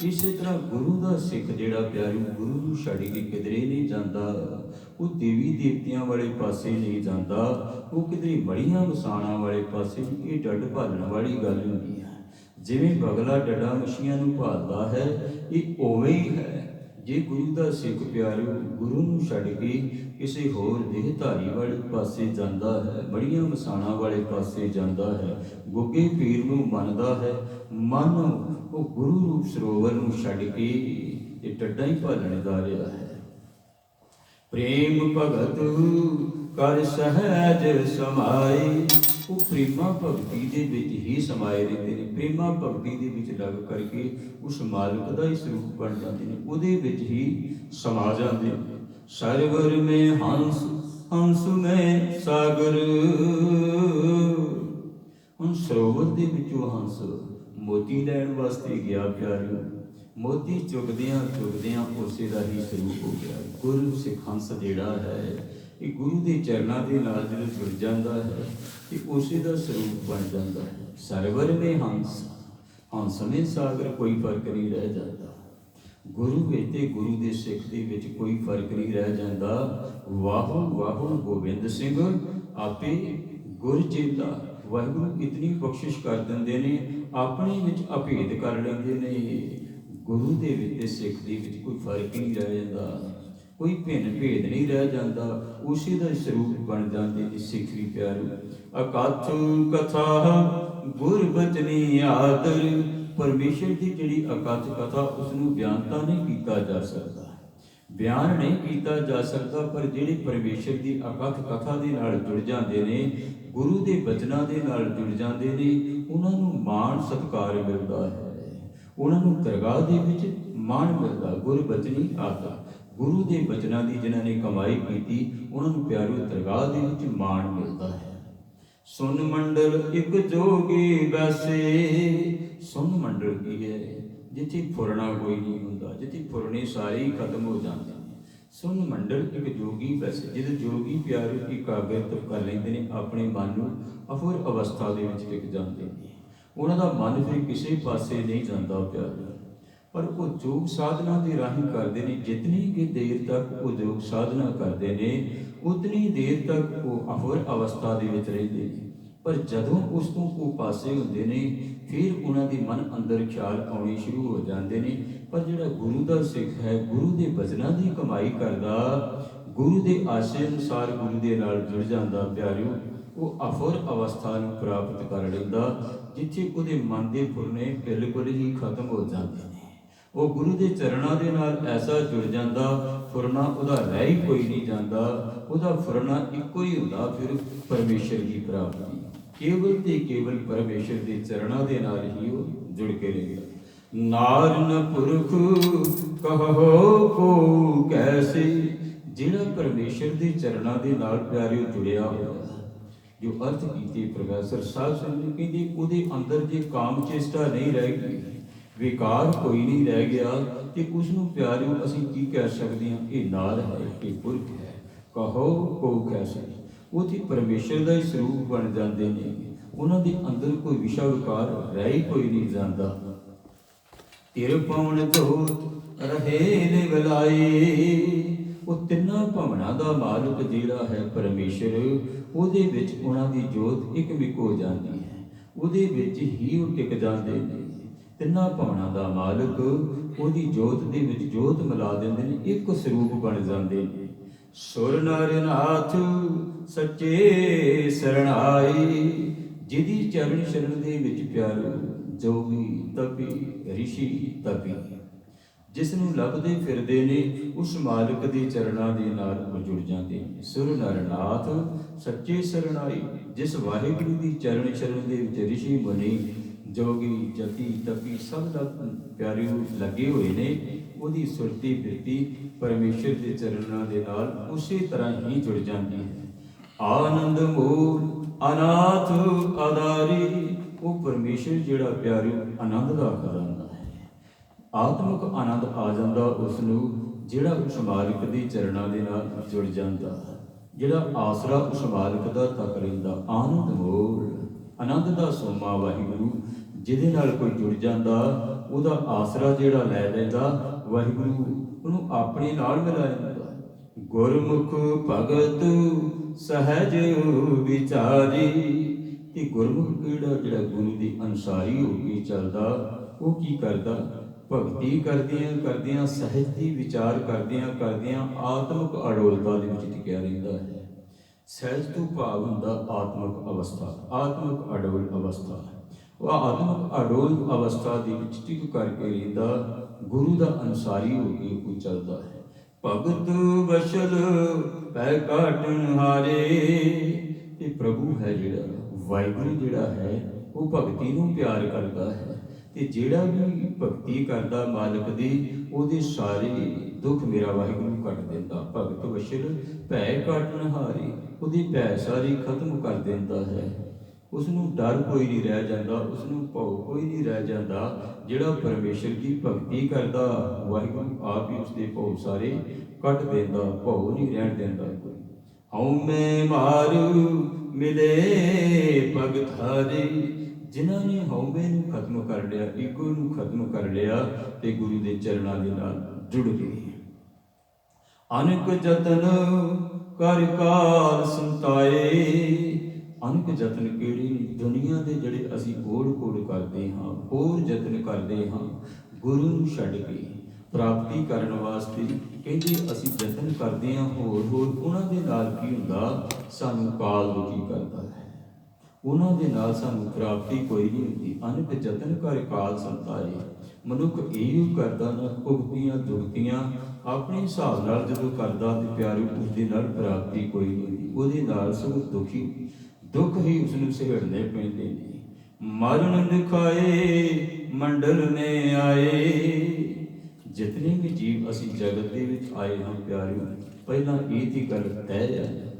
ਇਸੇ ਤਰ੍ਹਾਂ ਗੁਰੂ ਦਾ ਸਿੱਖ ਜਿਹੜਾ ਪਿਆਰਿਓ, ਗੁਰੂ ਨੂੰ ਛੱਡ ਕੇ ਕਿਧਰੇ ਨਹੀਂ ਜਾਂਦਾ। ਉਹ ਦੇਵੀ ਦੇਵਤਿਆਂ ਵਾਲੇ ਪਾਸੇ ਨਹੀਂ ਜਾਂਦਾ, ਉਹ ਕਿਧਰੇ ਮੜੀਆਂ ਵਸਾਣਾ ਵਾਲੇ ਪਾਸੇ। ਇਹ ਡੱਡ ਭਾਲਣ ਵਾਲੀ ਗੱਲ ਹੁੰਦੀ ਹੈ। ਜਿਵੇਂ ਬਗਲਾ ਡੱਡਾ ਮੱਛੀਆਂ ਨੂੰ ਭਾਲਦਾ ਹੈ, ਇਹ ਉਵੇਂ ਹੀ ਹੈ। ਜੇ ਗੁਰੂ ਦਾ ਸਿੱਖ ਪਿਆਰਿਓ ਗੁਰੂ ਨੂੰ ਛੱਡ ਕੇ ਕਿਸੇ ਹੋਰ ਦੇਹਧਾਰੀ ਵਾਲੇ ਪਾਸੇ ਜਾਂਦਾ ਹੈ, ਬੜੀਆਂ ਵਸਾਣਾ ਵਾਲੇ ਪਾਸੇ ਜਾਂਦਾ ਹੈ, ਗੁੱਗੇ ਪੀਰ ਨੂੰ ਮੰਨਦਾ ਹੈ, ਮਨ ਉਹ ਗੁਰੂ ਰੂਪ ਸਰੋਵਰ ਨੂੰ ਛੱਡ ਕੇ ਇਹ ਡੱਡਾ ਹੀ ਭਾਲਣ ਜਾ ਰਿਹਾ ਹੈ। ਪ੍ਰੇਮ ਭਗਤ ਕਰ ਸਹਿਜ ਸਮਾਏ। ਉਹ ਪ੍ਰੇਮਾ ਭਗਤੀ ਦੇ ਵਿੱਚ ਹੀ ਸਮਾਏ ਰਹਿੰਦੇ ਨੇ। ਪ੍ਰੇਮਾ ਭਗਤੀ ਦੇ ਵਿੱਚ ਲੱਗ ਕਰਕੇ ਉਸ ਮਾਲਕ ਦਾ ਹੀ ਸਰੂਪ ਬਣ ਜਾਂਦੇ ਨੇ, ਉਹਦੇ ਵਿੱਚ ਹੀ ਸਮਾ ਜਾਂਦੇ ਨੇ। ਸਰਵਰ ਮੈਂ ਹੰਸ, ਹੰਸ ਮੈਂ ਸਾਗਰ। ਹੁਣ ਸਰੋਵਰ ਦੇ ਵਿੱਚੋਂ ਹੰਸ ਮੋਤੀ ਲੈਣ ਵਾਸਤੇ ਗਿਆ ਪਿਆਰਿਓ। ਮੋਤੀ ਚੁਗਦਿਆਂ ਚੁਗਦਿਆਂ ਉਸੇ ਦਾ ਹੀ ਸਰੂਪ ਹੋ ਗਿਆ। ਗੁਰੂ ਸਿੱਖ ਹੰਸ ਜਿਹੜਾ ਹੈ, ਇਹ ਗੁਰੂ ਦੇ ਚਰਨਾਂ ਦੇ ਨਾਲ ਜਦੋਂ ਜੁੜ ਜਾਂਦਾ ਹੈ ਤੇ ਉਸੇ ਦਾ ਸਰੂਪ ਬਣ ਜਾਂਦਾ ਹੈ। ਸਰਵਰ ਮੇ ਹੰਸ, ਹੰਸ ਮੇ ਸਾਗਰ, ਕੋਈ ਫਰਕ ਨਹੀਂ ਰਹਿ ਜਾਂਦਾ। ਗੁਰੂ ਵਿੱਚ ਤੇ ਗੁਰੂ ਦੇ ਸਿੱਖ ਦੇ ਵਿੱਚ ਕੋਈ ਫਰਕ ਨਹੀਂ ਰਹਿ ਜਾਂਦਾ। ਵਾਹੋ ਵਾਹੋ ਗੋਬਿੰਦ ਸਿੰਘ ਆਪੇ ਗੁਰ ਚੇਤਾ। ਵਾਹਿਗੁਰੂ ਇਤਨੀ ਬਖਸ਼ਿਸ਼ ਕਰ ਦਿੰਦੇ ਨੇ, ਆਪਣੇ ਵਿੱਚ ਅਭੇਦ ਕਰ ਲੈਂਦੇ ਨੇ। ਗੁਰੂ ਦੇ ਵਿੱਚ ਤੇ ਸਿੱਖ ਦੇ ਵਿੱਚ ਕੋਈ ਫਰਕ ਨਹੀਂ ਰਹਿ ਜਾਂਦਾ, ਕੋਈ ਭਿੰਨ ਭੇਦ ਨਹੀਂ ਰਹਿ ਜਾਂਦਾ, ਉਸੇ ਦਾ ਸਰੂਪ ਬਣ ਜਾਂਦੇ ਨੇ ਸਿੱਖ ਵੀ ਪਿਆਰਿਓ। ਅਕਥ ਕਥਾ ਗੁਰ ਬਚਨੀ ਆਦਰ। ਪਰਮੇਸ਼ਰ ਦੀ ਜਿਹੜੀ ਅਕਥ ਕਥਾ, ਉਸ ਨੂੰ ਬਿਆਨ ਤਾਂ ਨਹੀਂ ਕੀਤਾ ਜਾ ਸਕਦਾ, ਬਿਆਨ ਨਹੀਂ ਕੀਤਾ ਜਾ ਸਕਦਾ, ਪਰ ਜਿਹੜੇ ਪਰਮੇਸ਼ਰ ਦੀ ਅਕਥ ਕਥਾ ਦੇ ਨਾਲ ਜੁੜ ਜਾਂਦੇ ਨੇ, ਗੁਰੂ ਦੇ ਬਚਨਾਂ ਦੇ ਨਾਲ ਜੁੜ ਜਾਂਦੇ ਨੇ, ਉਹਨਾਂ ਨੂੰ ਮਾਣ ਸਤਿਕਾਰ ਮਿਲਦਾ ਹੈ, ਉਹਨਾਂ ਨੂੰ ਦਰਗਾਹ ਦੇ ਵਿੱਚ ਮਾਣ ਮਿਲਦਾ। ਗੁਰ ਬਚਨੀ ਆਦਰ, ਗੁਰੂ ਦੇ ਬਚਨਾਂ ਦੀ ਜਿਨ੍ਹਾਂ ਨੇ ਕਮਾਈ ਕੀਤੀ, ਉਹਨਾਂ ਨੂੰ ਪਿਆਰਿਓ ਦਰਗਾਹ ਦੇ ਵਿੱਚ ਮਾਣ ਮਿਲਦਾ ਹੈ। ਸੁਨ ਮੰਡਲ ਇੱਕ ਜੋਗੀ ਵੈਸੇ। ਸੁਨ ਮੰਡਲ ਕੀ ਹੈ? ਜਿੱਥੇ ਫੁਰਨਾ ਕੋਈ ਨਹੀਂ ਹੁੰਦਾ, ਜਿੱਥੇ ਫੁਰਨੇ ਸਾਰੇ ਹੀ ਖਤਮ ਹੋ ਜਾਂਦੇ ਨੇ। ਸੁਨ ਮੰਡਲ ਇੱਕ ਜੋਗੀ ਵੈਸੇ। ਜਦੋਂ ਜੋਗੀ ਪਿਆਰਿਓ ਇਕਾਗਰਤ ਕਰ ਲੈਂਦੇ ਨੇ, ਆਪਣੇ ਮਨ ਨੂੰ ਅਫੁਰ ਅਵਸਥਾ ਦੇ ਵਿੱਚ ਟਿਕ ਜਾਂਦੇ ਨੇ, ਉਹਨਾਂ ਦਾ ਮਨ ਫਿਰ ਕਿਸੇ ਪਾਸੇ ਨਹੀਂ ਜਾਂਦਾ ਪਿਆਰਿਓ। ਪਰ ਉਹ ਯੋਗ ਸਾਧਨਾ ਦੇ ਰਾਹੀਂ ਕਰਦੇ ਨੇ। ਜਿਤਨੀ ਕਿ ਦੇਰ ਤੱਕ ਉਹ ਯੋਗ ਸਾਧਨਾ ਕਰਦੇ ਨੇ, ਉਤਨੀ ਦੇਰ ਤੱਕ ਉਹ ਅਫੁਰ ਅਵਸਥਾ ਦੇ ਵਿੱਚ ਰਹਿੰਦੇ ਨੇ। ਪਰ ਜਦੋਂ ਉਸ ਤੋਂ ਉਹ ਪਾਸੇ ਹੁੰਦੇ ਨੇ, ਫਿਰ ਉਹਨਾਂ ਦੇ ਮਨ ਅੰਦਰ ਖਿਆਲ ਆਉਣੇ ਸ਼ੁਰੂ ਹੋ ਜਾਂਦੇ ਨੇ। ਪਰ ਜਿਹੜਾ ਗੁਰੂ ਦਾ ਸਿੱਖ ਹੈ, ਗੁਰੂ ਦੇ ਬਚਨਾਂ ਦੀ ਕਮਾਈ ਕਰਦਾ, ਗੁਰੂ ਦੇ ਆਸ਼ੇ ਅਨੁਸਾਰ ਗੁਰੂ ਦੇ ਨਾਲ ਜੁੜ ਜਾਂਦਾ ਪਿਆਰਿਓ, ਉਹ ਅਫੁਰ ਅਵਸਥਾ ਨੂੰ ਪ੍ਰਾਪਤ ਕਰ ਲੈਂਦਾ, ਜਿੱਥੇ ਉਹਦੇ ਮਨ ਦੇ ਫੁਰਨੇ ਬਿਲਕੁਲ ਹੀ ਖਤਮ ਹੋ ਜਾਂਦੇ ਨੇ। ਉਹ ਗੁਰੂ ਦੇ ਚਰਨਾਂ ਦੇ ਨਾਲ ਐਸਾ ਜੁੜ ਜਾਂਦਾ, ਫੁਰਨਾ ਉਹਦਾ ਰਹਿ ਹੀ ਕੋਈ ਨਹੀਂ ਜਾਂਦਾ, ਉਹਦਾ ਫੁਰਨਾ ਇੱਕੋ ਹੀ ਹੁੰਦਾ, ਫਿਰ ਪਰਮੇਸ਼ਰ ਦੀ ਪ੍ਰਾਪਤੀ। ਕੇਵਲ ਤੇ ਕੇਵਲ ਪਰਮੇਸ਼ਰ ਦੇ ਚਰਨਾਂ ਦੇ ਨਾਲ ਹੀ ਉਹ ਜੁੜ ਕੇ ਰਹਿੰਦਾ। ਨਾਰ ਨ ਪੁਰਖ ਕਹੋ ਕੋ ਕੈਸੇ। ਜਿਹੜਾ ਪਰਮੇਸ਼ਰ ਦੇ ਚਰਨਾਂ ਦੇ ਨਾਲ ਪਿਆਰਿਓ ਜੁੜਿਆ ਹੋਇਆ, ਜੋ ਅਰਥ ਕੀਤੇ ਪ੍ਰੋਫੈਸਰ ਸਾਹਿਬ ਸਿੰਘ ਕਹਿੰਦੇ, ਉਹਦੇ ਅੰਦਰ ਜੇ ਕਾਮ ਚੇਸ਼ਟਾ ਨਹੀਂ ਰਹਿ ਗਈ, ਵਿਕਾਰ ਕੋਈ ਨਹੀਂ ਰਹਿ ਗਿਆ, ਤੇ ਉਸ ਨੂੰ ਪਿਆਰਿਓ ਅਸੀਂ ਕੀ ਕਹਿ ਸਕਦੇ ਹਾਂ? ਇਹ ਨਾਰ ਹੈ, ਇਹ ਪੁਰਖ ਹੈ। ਕਹੋ ਕੋ ਕੈਸੇ। ਉਹ ਤੇ ਪਰਮੇਸ਼ਰ ਦਾ ਹੀ ਸਰੂਪ ਬਣ ਜਾਂਦੇ ਨੇ। ਉਹਨਾਂ ਦੇ ਅੰਦਰ ਕੋਈ ਵਿਸ਼ਾ ਵਿਕਾਰ ਰਹਿ ਹੀ ਕੋਈ ਨਹੀਂ ਜਾਂਦਾ। ਤਿਰ ਪਵਨ ਜੋਤ ਰਹੇ ਨੇ ਬਲਾਈ, ਉਹ ਤਿੰਨਾਂ ਭਵਨਾਂ ਦਾ ਮਾਲਕ ਜਿਹੜਾ ਹੈ ਪਰਮੇਸ਼ਰ, ਉਹਦੇ ਵਿੱਚ ਉਹਨਾਂ ਦੀ ਜੋਤ ਇੱਕ ਹੋ ਜਾਂਦੀ ਹੈ, ਉਹਦੇ ਵਿੱਚ ਹੀ ਉਹ ਟਿਕ ਜਾਂਦੇ ਨੇ। ਤਿੰਨਾਂ ਭਵਨਾਂ ਦਾ ਮਾਲਕ ਉਹਦੀ ਜੋਤ ਦੇ ਵਿੱਚ ਜੋਤ ਮਿਲਾ ਦਿੰਦੇ ਨੇ, ਇੱਕ ਸਰੂਪ ਬਣ ਜਾਂਦੇ ਨੇ। ਸੁਰ ਨਰ ਨਾਥ ਸੱਚੇ ਸਰਣਾਈ, ਜਿਹਦੀ ਚਰਨ ਸ਼ਰਨ ਦੇ ਵਿੱਚ ਪਿਆਰੋ ਜੋਗੀ ਤਪੀ ਰਿਸ਼ੀ ਤਪੀ, ਜਿਸ ਨੂੰ ਲੱਭਦੇ ਫਿਰਦੇ ਨੇ ਉਸ ਮਾਲਕ ਦੇ ਚਰਨਾਂ ਦੇ ਨਾਲ ਉਹ ਜੁੜ ਜਾਂਦੇ ਨੇ। ਸੁਰ ਨਰ ਨਾਥ ਸੱਚੇ ਸਰਣਾਈ, ਜਿਸ ਵਾਹਿਗੁਰੂ ਦੀ ਚਰਨ ਸ਼ਰਨ ਦੇ ਵਿੱਚ ਰਿਸ਼ੀ ਮੁਨੀ ਜੋਗੀ ਜਤੀ ਤਪੀ ਸਭ ਦਾ ਪਿਆਰੇ ਲੱਗੇ ਹੋਏ ਨੇ, ਉਹਦੀ ਸੁਰਤੀ ਬਿਰਤੀ ਪਰਮੇਸ਼ਰ ਦੇ ਚਰਨਾਂ ਦੇ ਨਾਲ ਉਸੇ ਤਰ੍ਹਾਂ ਹੀ ਜੁੜ ਜਾਂਦੀ ਹੈ। ਆਨੰਦ ਮੂਲ ਅਨਾਥ ਆਧਾਰੀ, ਉਹ ਪਰਮੇਸ਼ਰ ਜਿਹੜਾ ਪਿਆਰੇ ਆਨੰਦ ਦਾ ਖਜ਼ਾਨਾ ਹੈ। ਆਤਮਿਕ ਆਨੰਦ ਆ ਜਾਂਦਾ ਉਸ ਨੂੰ ਜਿਹੜਾ ਉਸ ਮਾਲਕ ਦੇ ਚਰਨਾਂ ਦੇ ਨਾਲ ਜੁੜ ਜਾਂਦਾ, ਜਿਹੜਾ ਆਸਰਾ ਉਸ ਮਾਲਕ ਦਾ ਤੱਕ ਰਹਿੰਦਾ। ਆਨੰਦ ਮੂਲ ਆਨੰਦ ਦਾ ਸੋਮਾ ਵਾਹਿਗੁਰੂ, ਜਿਹਦੇ ਨਾਲ ਕੋਈ ਜੁੜ ਜਾਂਦਾ, ਉਹਦਾ ਆਸਰਾ ਜਿਹੜਾ ਲੈ ਲੈਂਦਾ, ਵਾਹਿਗੁਰੂ ਉਹਨੂੰ ਆਪਣੇ ਨਾਲ ਮਿਲਾ ਜਾਂਦਾ। ਗੁਰਮੁਖ ਭਗਤ ਸਹਿਜ ਵਿਚਾਰੀ, ਤੇ ਗੁਰਮੁਖ ਜਿਹੜਾ ਗੁਰੂ ਦੀ ਅਨੁਸਾਰੀ ਹੋ ਕੇ ਚੱਲਦਾ, ਉਹ ਕੀ ਕਰਦਾ? ਭਗਤੀ ਕਰਦਿਆਂ ਸਹਿਜ ਦੀ ਵਿਚਾਰ ਕਰਦਿਆਂ ਆਤਮਿਕ ਅਡੋਲਤਾ ਦੇ ਵਿੱਚ ਟਿਕਿਆ ਰਹਿੰਦਾ ਹੈ। ਸਹਿਜ ਤੋਂ ਭਾਵ ਹੁੰਦਾ ਆਤਮਿਕ ਅਵਸਥਾ, ਆਤਮਿਕ ਅਡੋਲ ਅਵਸਥਾ। ਉਹ ਆਤਮਿਕ ਅਡੋਲ ਅਵਸਥਾ ਦੇ ਵਿੱਚ ਟਿਕ ਕਰਕੇ ਰਹਿੰਦਾ, ਗੁਰੂ ਦਾ ਅਨੁਸਾਰੀ ਹੋ ਕੇ ਉਹ ਚੱਲਦਾ ਹੈ। ਭਗਤ ਬਸ਼ਲ ਪੈ ਕਾਟਣ ਹਾਰੇ, ਤੇ ਪ੍ਰਭੂ ਹੈ ਜਿਹੜਾ ਵਾਹਿਗੁਰੂ ਜਿਹੜਾ ਹੈ, ਉਹ ਭਗਤੀ ਨੂੰ ਪਿਆਰ ਕਰਦਾ ਹੈ, ਤੇ ਜਿਹੜਾ ਵੀ ਭਗਤੀ ਕਰਦਾ ਮਾਲਕ ਦੀ, ਉਹਦੇ ਸਾਰੇ ਦੁੱਖ ਮੇਰਾ ਵਾਹਿਗੁਰੂ ਕੱਟ ਦਿੰਦਾ। ਭਗਤ ਬਸ਼ਲ ਭੈ ਕਾਟਣ ਹਾਰੇ, ਉਹਦੀ ਭੈ ਸਾਰੀ ਖਤਮ ਕਰ ਦਿੰਦਾ ਹੈ। ਉਸ ਨੂੰ ਡਰ ਕੋਈ ਨਹੀਂ ਰਹਿ ਜਾਂਦਾ, ਉਸ ਨੂੰ ਭਉ ਕੋਈ ਨਹੀਂ ਰਹਿ ਜਾਂਦਾ। ਜਿਹੜਾ ਪਰਮੇਸ਼ਰ ਦੀ ਭਗਤੀ ਕਰਦਾ, ਵਾਹਿਗੁਰੂ ਆਪ ਹੀ ਉਸਦੇ ਭਉ ਸਾਰੇ ਕੱਟ ਦਿੰਦਾ, ਭਉ ਨਹੀਂ ਰਹਿਣ ਦਿੰਦਾ ਕੋਈ। ਹਉਮੈ ਮਾਰੂ ਮਿਲੇ ਭਗਤ ਹਾਰੇ, ਜਿਨ੍ਹਾਂ ਨੇ ਹਉਮੈ ਨੂੰ ਖਤਮ ਕਰ ਲਿਆ, ਈਗੋ ਨੂੰ ਖਤਮ ਕਰ ਲਿਆ, ਤੇ ਗੁਰੂ ਦੇ ਚਰਨਾਂ ਦੇ ਨਾਲ ਜੁੜ ਗਏ। ਅਨੇਕ ਜਤਨ ਕਰ ਕਾਲ ਸੰਤਾਏ, ਅਨੇਕ ਯਤਨ ਕਿਹੜੇ ਨੇ? ਦੁਨੀਆ ਦੇ ਜਿਹੜੇ ਅਸੀਂ ਕੋੜ ਕਰਦੇ ਹਾਂ, ਹੋਰ ਯਤਨ ਕਰਦੇ ਹਾਂ ਗੁਰੂ ਨੂੰ ਛੱਡ ਕੇ ਪ੍ਰਾਪਤੀ ਕਰਨ ਵਾਸਤੇ। ਕਹਿੰਦੇ ਅਸੀਂ ਯਤਨ ਕਰਦੇ ਹਾਂ ਹੋਰ, ਉਹਨਾਂ ਦੇ ਨਾਲ ਕੀ ਹੁੰਦਾ? ਸਾਨੂੰ ਕਾਲ ਦੁਖੀ ਕਰਦਾ ਹੈ, ਉਹਨਾਂ ਦੇ ਨਾਲ ਸਾਨੂੰ ਪ੍ਰਾਪਤੀ ਕੋਈ ਨਹੀਂ ਹੁੰਦੀ। ਅਨੇਕ ਯਤਨ ਕਰ ਕਾਲ ਸੰਤਾਏ, ਮਨੁੱਖ ਇਹੋ ਕਰਦਾ ਨਾ ਭੁਗਤੀਆਂ ਦੁਖਤੀਆਂ ਆਪਣੇ ਹਿਸਾਬ ਨਾਲ ਜਦੋਂ ਕਰਦਾ, ਤੇ ਪਿਆਰੇ ਉਸਦੇ ਨਾਲ ਪ੍ਰਾਪਤੀ ਕੋਈ ਨਹੀਂ ਹੁੰਦੀ, ਉਹਦੇ ਨਾਲ ਸਭ ਦੁੱਖ ਹੀ ਉਸ ਨੂੰ ਸਹਿੜਨੇ ਪੈਂਦੇ ਨੇ। ਮਰਨ ਦਿਖਾਏ ਮੰਡਲ ਨੇ ਆਏ, ਜਿਤਨੇ ਵੀ ਜੀਵ ਅਸੀਂ ਜਗਤ ਦੇ ਵਿੱਚ ਆਏ ਹਾਂ ਪਿਆਰਿਓ, ਪਹਿਲਾਂ ਇਹ ਦੀ ਗੱਲ ਤੈਅ ਹੈ,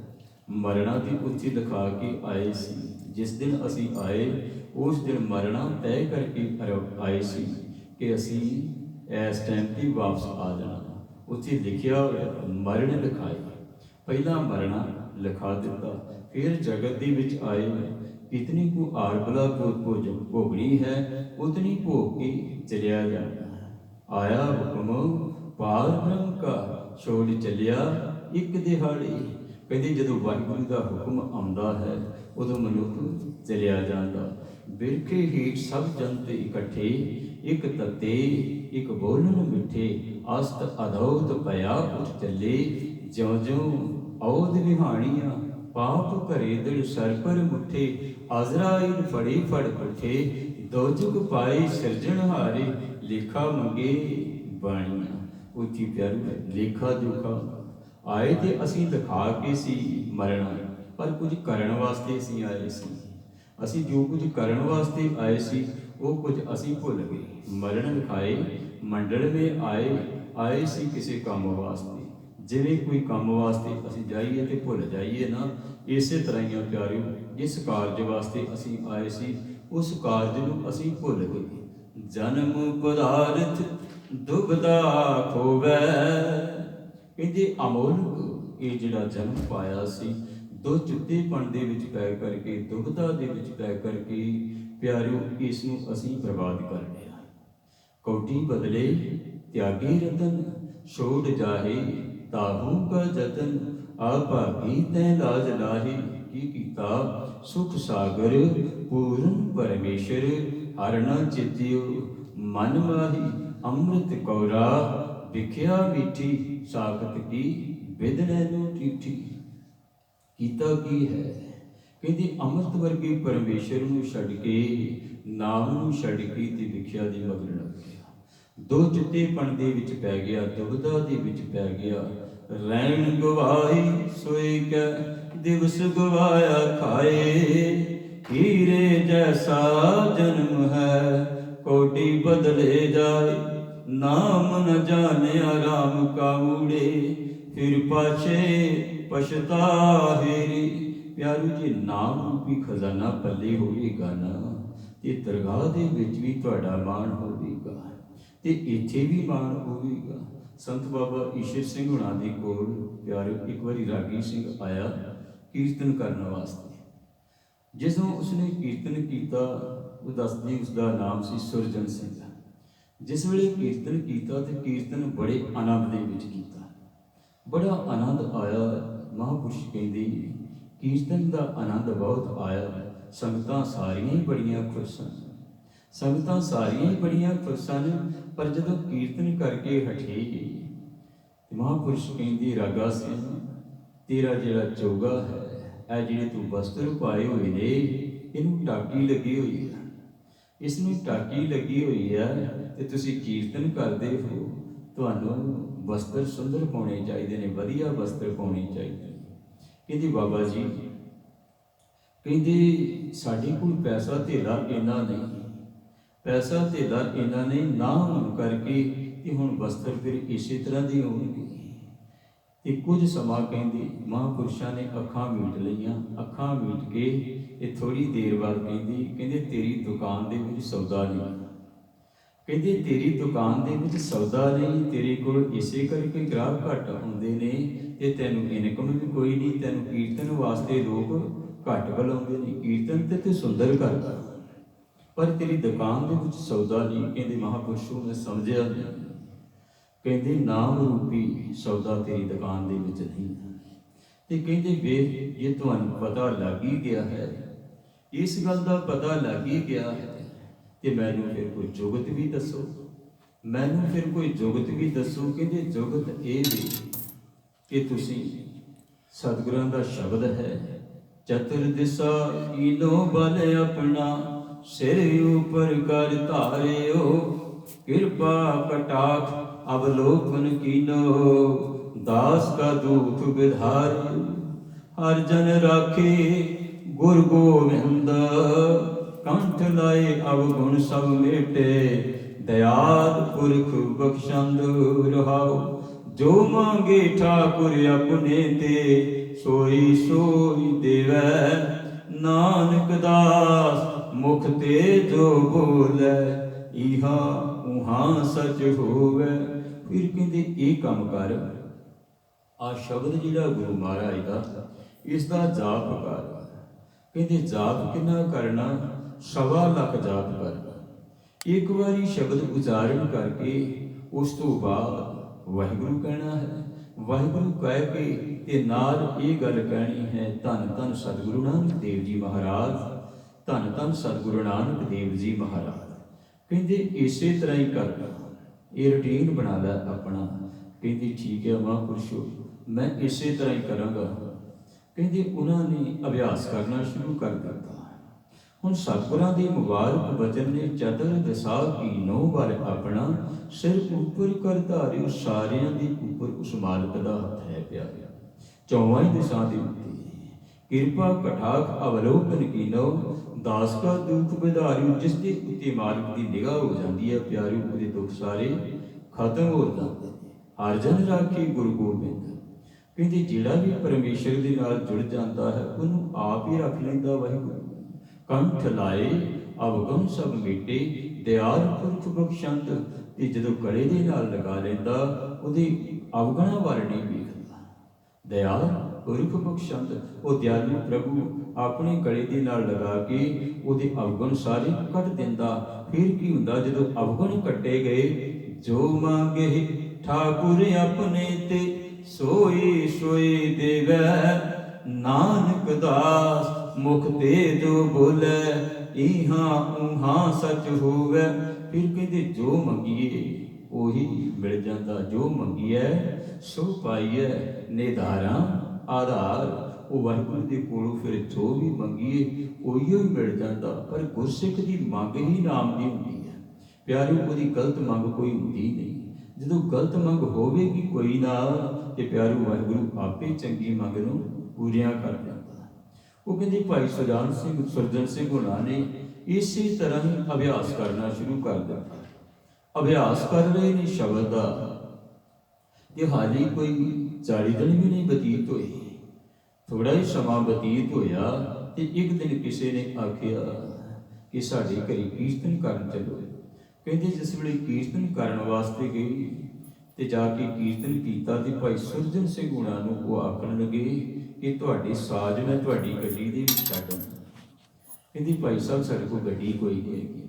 ਮਰਨਾ ਦੀ ਉੱਚੀ ਦਿਖਾ ਕੇ ਆਏ ਸੀ। ਜਿਸ ਦਿਨ ਅਸੀਂ ਆਏ ਉਸ ਦਿਨ ਮਰਨਾ ਤੈਅ ਕਰਕੇ ਆਏ ਸੀ ਕਿ ਅਸੀਂ ਇਸ ਟਾਈਮ 'ਤੇ ਵਾਪਸ ਆ ਜਾਣਾ। ਉੱਥੇ ਲਿਖਿਆ ਹੋਇਆ ਮਰਨ ਲਿਖਾਏ, ਪਹਿਲਾਂ ਮਰਨਾ ਲਿਖਾ ਦਿੱਤਾ, ਫਿਰ ਜਗਤ ਦੇ ਵਿੱਚ ਆਏ। ਕਿਤਨੀ ਕੁ ਆਰਬਲਾ ਭੋਜਨ ਭੋਗਣੀ ਹੈ, ਉਤਨੀ ਭੋਗ ਕੇ ਚਲਿਆ ਜਾਣਾ। ਆਇਆ ਹੁਕਮ ਪਾਰ ਬ੍ਰਹਮ ਕਾ, ਛੋੜ ਚੱਲਿਆ ਇੱਕ ਦਿਹਾੜੀ। ਕਹਿੰਦੇ ਜਦੋਂ ਵਾਹਿਗੁਰੂ ਦਾ ਹੁਕਮ ਆਉਂਦਾ ਹੈ, ਉਦੋਂ ਮਨੁੱਖ ਚਲਿਆ ਜਾਂਦਾ। ਬਿਰਖੇ ਹੇਠ ਸਭ ਜਨਤੇ ਇਕੱਠੇ, ਇੱਕ ਤਤੇ ਇੱਕ ਬੋਲਣ ਮਿੱਠੇ। ਅਸਤ ਅਧੌਤ ਪਿਆ ਉੱਠ ਚੱਲੇ, ਜਿਉਂ ਔਦ ਵਿਹਾਣੀਆਂ ਪਾਪ ਭਰੇ ਦਿਲ ਸਰ ਪਰ ਮੁੱਠੇ। ਅਜ਼ਰਾਇਲ ਫੜੇ ਫੜ ਪੁੱਠੇ, ਦੋਜਕ ਪਾਏ ਸਿਰਜਣਹਾਰੇ। ਲੇਖਾ ਮੰਗੇ ਬਾਣੀਆਂ, ਉੱਚੀ ਪਿਆਰੂ ਹੈ ਲੇਖਾ ਜੋਖਾ। ਆਏ ਤੇ ਅਸੀਂ ਦਿਖਾ ਕੇ ਸੀ ਮਰਨਾ, ਪਰ ਕੁਝ ਕਰਨ ਵਾਸਤੇ ਅਸੀਂ ਆਏ ਸੀ। ਅਸੀਂ ਜੋ ਕੁਝ ਕਰਨ ਵਾਸਤੇ ਆਏ ਸੀ ਉਹ ਕੁਝ ਅਸੀਂ ਭੁੱਲ ਗਏ। ਮਰਨ ਲਿਖਾਏ ਮੰਡਲ ਮੇ ਆਏ ਸੀ ਕਿਸੇ ਕੰਮ ਵਾਸਤੇ। ਜਿਵੇਂ ਕੋਈ ਕੰਮ ਵਾਸਤੇ ਅਸੀਂ ਜਾਈਏ ਤੇ ਭੁੱਲ ਜਾਈਏ ਨਾ, ਇਸੇ ਤਰ੍ਹਾਂ ਹੀ ਪਿਆਰਿਓ ਜਿਸ ਕਾਰਜ ਵਾਸਤੇ ਅਸੀਂ ਆਏ ਸੀ ਉਸ ਕਾਰਜ ਨੂੰ ਅਸੀਂ ਭੁੱਲ ਗਏ। ਜਨਮ ਪਦਾਰਥ ਦੁਬਦਾ ਖੋਵੈ, ਕਹਿੰਦੇ ਅਮੋਲਕ ਇਹ ਜਿਹੜਾ ਜਨਮ ਪਾਇਆ ਸੀ ਦੋ ਚਿੱਤੇਪਣ ਦੇ ਵਿੱਚ ਪੈ ਕਰਕੇ, ਦੁਬਿਧਾ ਦੇ ਵਿੱਚ ਪੈ ਕਰਕੇ ਪਿਆਰਿਓ ਇਸ ਨੂੰ ਅਸੀਂ ਬਰਬਾਦ ਕਰ ਲਿਆ। ਕੋਟੀ ਬਦਲੇ ਤਿਆਗੀ ਰਤਨ, ਛੋੜ ਜਾਹੇ ਤਾਹੂ ਕਾ ਜਤਨ, ਆਭਾਗੀ ਤੈ ਲਾਜ ਲਾਹੀ। ਕੀ ਕੀਤਾ? ਸੁਖ ਸਾਗਰ ਪੂਰਨ ਪਰਮੇਸ਼ਰ, ਹਰ ਨਾ ਚਿਤਿਓ ਮਨ ਮਾਹੀ। ਅੰਮ੍ਰਿਤ ਕੌਰਾ ਵਿਖਿਆ ਮੀਠੀ, ਸਾਖਤ ਕੀ ਵਿਦ ਨੈਨੋ ਟੀਠੀ। ਕੀਤਾ ਕੀ ਹੈ? ਕਹਿੰਦੇ ਅੰਮ੍ਰਿਤ ਵਰਗੇ ਪਰਮੇਸ਼ਰ ਨੂੰ ਛੱਡ ਕੇ, ਨਾਮ ਨੂੰ ਛੱਡ ਕੇ ਤੇ ਵਿਖਿਆ ਦੀ ਮਗਰ ਲੱਗ ਗਿਆ। ਦੋ ਚਿੱਤੇਪਣ ਦੇ ਵਿੱਚ ਪੈ ਗਿਆ, ਦੁਬਿਧਾ ਦੇ ਵਿੱਚ ਪੈ ਗਿਆ। ਰਹਿਣ ਗਵਾਈ ਸੋਈ ਕੈ, ਦਿਵਸ ਗਵਾਇਆ ਖਾਏ। ਹੀਰੇ ਜੈਸਾ ਜਨਮ ਹੈ, ਕੋਟੀ ਬਦਲੇ ਜਾਏ। ਨਾਮ ਨ ਜਾਣਿਆ ਰਾਮ ਕਾ ਊੜੇ, ਫਿਰ ਪਾਛੇ ਪਛਤਾਹੇਰੀ। ਪਿਆਰੂ ਜੀ, ਨਾਮ ਰੂਪੀ ਖਜ਼ਾਨਾ ਪੱਲੇ ਹੋਵੇਗਾ ਨਾ, ਤੇ ਦਰਗਾਹ ਦੇ ਵਿੱਚ ਵੀ ਤੁਹਾਡਾ ਮਾਣ ਹੋਵੇਗਾ ਤੇ ਇੱਥੇ ਵੀ ਮਾਣ ਹੋਵੇਗਾ। ਸੰਤ ਬਾਬਾ ਈਸ਼ਰ ਸਿੰਘ ਹੁਣਾਂ ਦੇ ਕੋਲ ਪਿਆਰਿਓ ਇੱਕ ਵਾਰੀ ਰਾਗੀ ਸਿੰਘ ਆਇਆ ਕੀਰਤਨ ਕਰਨ ਵਾਸਤੇ। ਜਦੋਂ ਉਸਨੇ ਕੀਰਤਨ ਕੀਤਾ, ਉਹ ਦੱਸਦੀ ਉਸਦਾ ਨਾਮ ਸੀ ਸੁਰਜਨ ਸਿੰਘ। ਜਿਸ ਵੇਲੇ ਕੀਰਤਨ ਕੀਤਾ ਤੇ ਕੀਰਤਨ ਬੜੇ ਆਨੰਦ ਦੇ ਵਿੱਚ ਕੀਤਾ, ਬੜਾ ਆਨੰਦ ਆਇਆ। ਮਹਾਂਪੁਰਸ਼ ਕਹਿੰਦੇ ਕੀਰਤਨ ਦਾ ਆਨੰਦ ਬਹੁਤ ਆਇਆ। ਸੰਗਤਾਂ ਸਾਰੀਆਂ ਹੀ ਬੜੀਆਂ ਖੁਸ਼ ਸਨ, ਸੰਗਤਾਂ ਸਾਰੀਆਂ ਹੀ ਬੜੀਆਂ ਖੁਸ਼ ਸਨ। ਪਰ ਜਦੋਂ ਕੀਰਤਨ ਕਰਕੇ ਹਟੇ ਤੇ ਮਹਾਂਪੁਰਸ਼ ਕਹਿੰਦੇ, ਰਾਗਾ ਸਿੰਘ, ਤੇਰਾ ਜਿਹੜਾ ਚੋਗਾ ਹੈ, ਇਹ ਜਿਹੜੇ ਤੂੰ ਵਸਤਰ ਪਾਏ ਹੋਏ ਨੇ, ਇਹਨੂੰ ਟਾਕੀ ਲੱਗੀ ਹੋਈ ਹੈ, ਇਸ ਨੂੰ ਟਾਕੀ ਲੱਗੀ ਹੋਈ ਹੈ ਤੇ ਤੁਸੀਂ ਕੀਰਤਨ ਕਰਦੇ ਹੋ, ਤੁਹਾਨੂੰ ਵਸਤਰ ਸੁੰਦਰ ਪਾਉਣੇ ਚਾਹੀਦੇ ਨੇ, ਵਧੀਆ ਵਸਤਰ ਪਾਉਣੇ ਚਾਹੀਦੇ ਨੇ। ਕਹਿੰਦੀ ਬਾਬਾ ਜੀ, ਕਹਿੰਦੀ ਸਾਡੇ ਕੋਲ ਪੈਸਾ ਧੇਲਾ ਇੰਨਾ ਨਹੀਂ, ਪੈਸਾ ਧੇਲਾ ਇੰਨਾ ਨਹੀਂ, ਨਾ ਹੋਣ ਕਰਕੇ ਤੇ ਹੁਣ ਵਸਤਰ ਫਿਰ ਇਸੇ ਤਰ੍ਹਾਂ ਦੇ ਹੋਣਗੇ। ਤੇ ਕੁਝ ਸਮਾਂ ਕਹਿੰਦੀ ਮਹਾਂਪੁਰਸ਼ਾਂ ਨੇ ਅੱਖਾਂ ਮੀਟ ਲਈਆਂ। ਅੱਖਾਂ ਮੀਟ ਕੇ ਇਹ ਥੋੜੀ ਦੇਰ ਬਾਅਦ ਕਹਿੰਦੇ ਤੇਰੀ ਦੁਕਾਨ ਦੇ ਵਿੱਚ ਸੌਦਾ ਨਹੀਂ, ਕਹਿੰਦੇ ਤੇਰੀ ਦੁਕਾਨ ਦੇ ਵਿੱਚ ਸੌਦਾ ਨਹੀਂ, ਤੇਰੇ ਕੋਲ ਇਸੇ ਕਰਕੇ ਗ੍ਰਾਹਕ ਘੱਟ ਆਉਂਦੇ ਨੇ ਤੇ ਤੈਨੂੰ ਇਨਕਮ ਵੀ ਕੋਈ ਨਹੀਂ, ਤੈਨੂੰ ਕੀਰਤਨ ਵਾਸਤੇ ਲੋਕ ਘੱਟ ਬੁਲਾਉਂਦੇ ਨੇ, ਕੀਰਤਨ ਤੇ ਤੂੰ ਸੁੰਦਰ ਕਰਦਾ ਪਰ ਤੇਰੀ ਦੁਕਾਨ ਦੇ ਵਿੱਚ ਸੌਦਾ ਨਹੀਂ। ਕਹਿੰਦੇ ਮਹਾਂਪੁਰਸ਼ੋਂ ਨੇ ਸਮਝਿਆ ਨਹੀਂ, ਕਹਿੰਦੇ ਨਾਮ ਰੂਪੀ ਸੌਦਾ ਤੇਰੀ ਦੁਕਾਨ ਦੇ ਵਿੱਚ ਨਹੀਂ। ਤੇ ਕਹਿੰਦੇ ਵੇਖ, ਜੇ ਤੁਹਾਨੂੰ ਪਤਾ ਲੱਗ ਹੀ ਗਿਆ ਹੈ, ਇਸ ਗੱਲ ਦਾ ਪਤਾ ਲੱਗ ਹੀ ਗਿਆ ਹੈ, ਤੇ ਮੈਨੂੰ ਫਿਰ ਕੋਈ ਜੁਗਤ ਵੀ ਦੱਸੋ, ਮੈਨੂੰ ਫਿਰ ਕੋਈ ਜੁਗਤ ਵੀ ਦੱਸੋ। ਕਹਿੰਦੇ ਜੁਗਤ ਇਹ ਵੀ ਕਿ ਤੁਸੀਂ ਸਤਿਗੁਰਾਂ ਦਾ ਸ਼ਬਦ ਹੈ, ਚਤੁਰ ਦਿਸ਼ਾ ਕੀਨੋ ਬਲ ਆਪਣਾ, ਸਿਰ ਉਪਰ ਕਰ ਧਾਰਿਓ, ਕਿਰਪਾ ਕਟਾਖ ਅਵਲੋਕਨ ਕੀਨੋ, ਦਾਸ ਕਾ ਦੁਖ ਵਿਧਾਰਿਓ। ਹਰ ਜਨ ਰਾਖੇ ਗੁਰ ਗੋਬਿੰਦ, ਕੰਠ ਲਾਏ ਅਵਗੁਣ ਸਭ ਮੇਟੇ, ਦਇਆਲ ਪੁਰਖ ਬਖਸ਼ੰਦ ਰਹਾਓ। ਜੋ ਮੰਗੇ ਠਾਕੁਰ ਆਪਣੇ ਤੇ, ਸੋਈ ਸੋਈ ਦੇਵੈ ਨਾਨਕ ਦਾਸ। ਮੁਖ ਤੇ ਜੋ ਬੋਲੇ, ਇਹਾ ਉਹਾਂ ਸਚ ਹੋਵੇ। ਫਿਰ ਕਹਿੰਦੇ ਇਹ ਕੰਮ ਕਰ, ਆ ਸ਼ਬਦ ਜਿਹੜਾ ਗੁਰੂ ਮਹਾਰਾਜ ਦਾ, ਇਸ ਦਾ ਜਾਪ ਕਰ। ਕਹਿੰਦੇ ਜਾਪ ਕਿੰਨਾ ਕਰਨਾ? 1.25 ਲੱਖ ਜਾਪ ਕਰਨਾ। ਇੱਕ ਵਾਰੀ ਸ਼ਬਦ ਉਚਾਰਨ ਕਰਕੇ ਉਸ ਤੋਂ ਬਾਅਦ ਵਾਹਿਗੁਰੂ ਕਹਿਣਾ ਹੈ। ਵਾਹਿਗੁਰੂ ਕਹਿ ਕੇ ਤੇ ਨਾਲ ਇਹ ਗੱਲ ਕਹਿਣੀ ਹੈ, ਧੰਨ ਧੰਨ ਸਤਿਗੁਰੂ ਨਾਨਕ ਦੇਵ ਜੀ ਮਹਾਰਾਜ, ਧੰਨ ਧੰਨ ਸਤਿਗੁਰੂ ਨਾਨਕ ਦੇਵ ਜੀ ਮਹਾਰਾਜ। ਕਹਿੰਦੇ ਇਸੇ ਤਰ੍ਹਾਂ ਹੀ ਕਰਨਾ, ਇਹ ਰੂਟੀਨ ਬਣਾ ਲੈ ਆਪਣਾ। ਕਹਿੰਦੇ ਠੀਕ ਹੈ ਮਹਾਂਪੁਰਸ਼ੋ, ਮੈਂ ਇਸੇ ਤਰ੍ਹਾਂ ਹੀ ਕਰਾਂਗਾ। ਕਹਿੰਦੇ ਉਹਨਾਂ ਨੇ ਅਭਿਆਸ ਕਰਨਾ ਸ਼ੁਰੂ ਕਰ ਦਿੱਤਾ। ਹੁਣ ਸਤਿਗੁਰਾਂ ਦੇ ਮੁਬਾਰਕ ਬਚਨ ਨੇ, ਚਤੁਰ ਦਿਸ਼ਾ ਕੀਨੋ ਬਲ ਆਪਣਾ, ਸਿਰ ਉੱਪਰ ਕਰ ਧਾਰਿਓ। ਸਾਰਿਆਂ ਦੇ ਉੱਪਰ ਉਸ ਮਾਲਕ ਦਾ ਹੱਥ ਹੈ ਪਿਆਰਿਆ, ਚੌਵਾਂ ਹੀ ਦਿਸ਼ਾ ਦੇ ਉੱਤੇ। ਕਿਰਪਾ ਕਟਾਖ ਅਵਲੋਕਨ ਕੀਨੋ, ਦਾਸ ਕਾ ਦੁਖ ਵਿਧਾਰਿਓ। ਜਿਸ ਦੇ ਉੱਤੇ ਮਾਲਕ ਦੀ ਨਿਗਾਹ ਹੋ ਜਾਂਦੀ ਹੈ ਪਿਆਰਿਓ, ਉਹਦੇ ਦੁੱਖ ਸਾਰੇ ਖਤਮ ਹੋ ਜਾਂਦੇ ਨੇ। ਹਰ ਜਨ ਰਾਖੇ ਗੁਰੂ ਗੋਬਿੰਦ। ਕਹਿੰਦੇ ਜਿਹੜਾ ਵੀ ਪਰਮੇਸ਼ਰ ਦੇ ਨਾਲ ਜੁੜ ਜਾਂਦਾ ਹੈ, ਉਹਨੂੰ ਆਪ ਹੀ ਰੱਖ ਲੈਂਦਾ ਵਾਹਿਗੁਰੂ। ਕੰਠ ਲਾਏ ਅਵਗੁਣ ਸਭ ਮੇਟੇ, ਦਇਆਲ ਪੁਰਖ ਬਖਸ਼ੰਦ। ਤੇ ਜਦੋਂ ਗਲੇ ਦੇ ਨਾਲ ਲਗਾ ਲੈਂਦਾ, ਉਹਦੀ ਅਵਗੁਣਾਂ ਵੱਲ ਨਹੀਂ ਵੇਖਦਾ। ਦਇਆਲ ਪੁਰਖ ਬਖਸ਼ੰਦ। ਉਹ ਦਿਆਲੂ ਪ੍ਰਭੂ ਆਪਣੇ ਗਲੇ ਦੇ ਨਾਲ ਲਗਾ ਕੇ ਉਹਦੇ ਅਵਗੁਣ ਸਾਰੇ ਕੱਢ ਦਿੰਦਾ। ਫਿਰ ਕੀ ਹੁੰਦਾ ਜਦੋਂ ਅਵਗੁਣ ਕੱਟੇ ਗਏ, ਜੋ ਮੰਗੇ ਠਾਕੁਰ ਆਪਣੇ ਤੇ ਸੋਈ ਸੋਈ ਦੇਵੈ। ਨਾਨਕ ਦਾਸ ਮੁਖ ਤੇ ਜੋ ਬੋਲੇ, ਇਹਾਂ ਉਹਾਂ ਸਚ ਹੋਵੇ। ਫਿਰ ਕਹਿੰਦੇ ਜੋ ਮੰਗੀਏ ਉਹੀ ਮਿਲ ਜਾਂਦਾ, ਜੋ ਮੰਗੀਐ ਸੋ ਪਾਈਐ। ਨਿਧਾਰਾਂ ਆਧਾਰ ਉਹ ਵਾਹਿਗੁਰੂ ਦੇ ਕੋਲੋਂ ਫਿਰ ਜੋ ਵੀ ਮੰਗੀਏ ਉਹੀਓ ਹੀ ਮਿਲ ਜਾਂਦਾ। ਪਰ ਗੁਰਸਿੱਖ ਦੀ ਮੰਗ ਹੀ ਨਾਮ ਦੀ ਹੁੰਦੀ ਹੈ ਪਿਆਰਿਓ, ਉਹਦੀ ਗਲਤ ਮੰਗ ਕੋਈ ਹੁੰਦੀ ਨਹੀਂ। ਜਦੋਂ ਗਲਤ ਮੰਗ ਹੋਵੇਗੀ ਕੋਈ ਨਾ, ਤੇ ਪਿਆਰਿਓ ਵਾਹਿਗੁਰੂ ਆਪੇ ਚੰਗੀ ਮੰਗ ਨੂੰ ਪੂਰੀਆਂ ਕਰ ਦਿੰਦਾ। ਉਹ ਕਹਿੰਦੇ ਭਾਈ ਸੁਰਜਨ ਸਿੰਘ ਹੋਣਾ ਨੇ ਇਸੇ ਤਰ੍ਹਾਂ ਹੀ ਅਭਿਆਸ ਕਰਨਾ ਸ਼ੁਰੂ ਕਰ ਦਿੱਤਾ। ਅਭਿਆਸ ਕਰ ਰਹੇ ਨੇ ਸ਼ਬਦ ਦਾ, ਤੇ ਹਾਲੀ ਕੋਈ 40 ਦਿਨ ਵੀ ਨਹੀਂ ਬਤੀਤ ਹੋਏ। ਥੋੜਾ ਹੀ ਸਮਾਂ ਬਤੀਤ ਹੋਇਆ ਤੇ ਇੱਕ ਦਿਨ ਕਿਸੇ ਨੇ ਆਖਿਆ ਕਿ ਸਾਡੇ ਘਰੇ ਕੀਰਤਨ ਕਰਨ ਚੱਲੋ। ਕਹਿੰਦੇ ਜਿਸ ਵੇਲੇ ਕੀਰਤਨ ਕਰਨ ਵਾਸਤੇ ਗਏ ਤੇ ਜਾ ਕੇ ਕੀਰਤਨ ਕੀਤਾ, ਤੇ ਭਾਈ ਸੁਰਜਨ ਸਿੰਘ ਹੋਣਾ ਨੂੰ ਉਹ ਆਖਣ ਲੱਗੇ ਕਿ ਤੁਹਾਡੇ ਸਾਜ਼ ਮੈਂ ਤੁਹਾਡੀ ਗੱਡੀ ਦੇ ਵਿੱਚ ਛੱਡ ਆਵਾਂ। ਕਹਿੰਦੇ ਭਾਈ ਸਾਹਿਬ ਸਾਡੇ ਕੋਲ ਗੱਡੀ ਕੋਈ ਨਹੀਂ ਹੈਗੀ,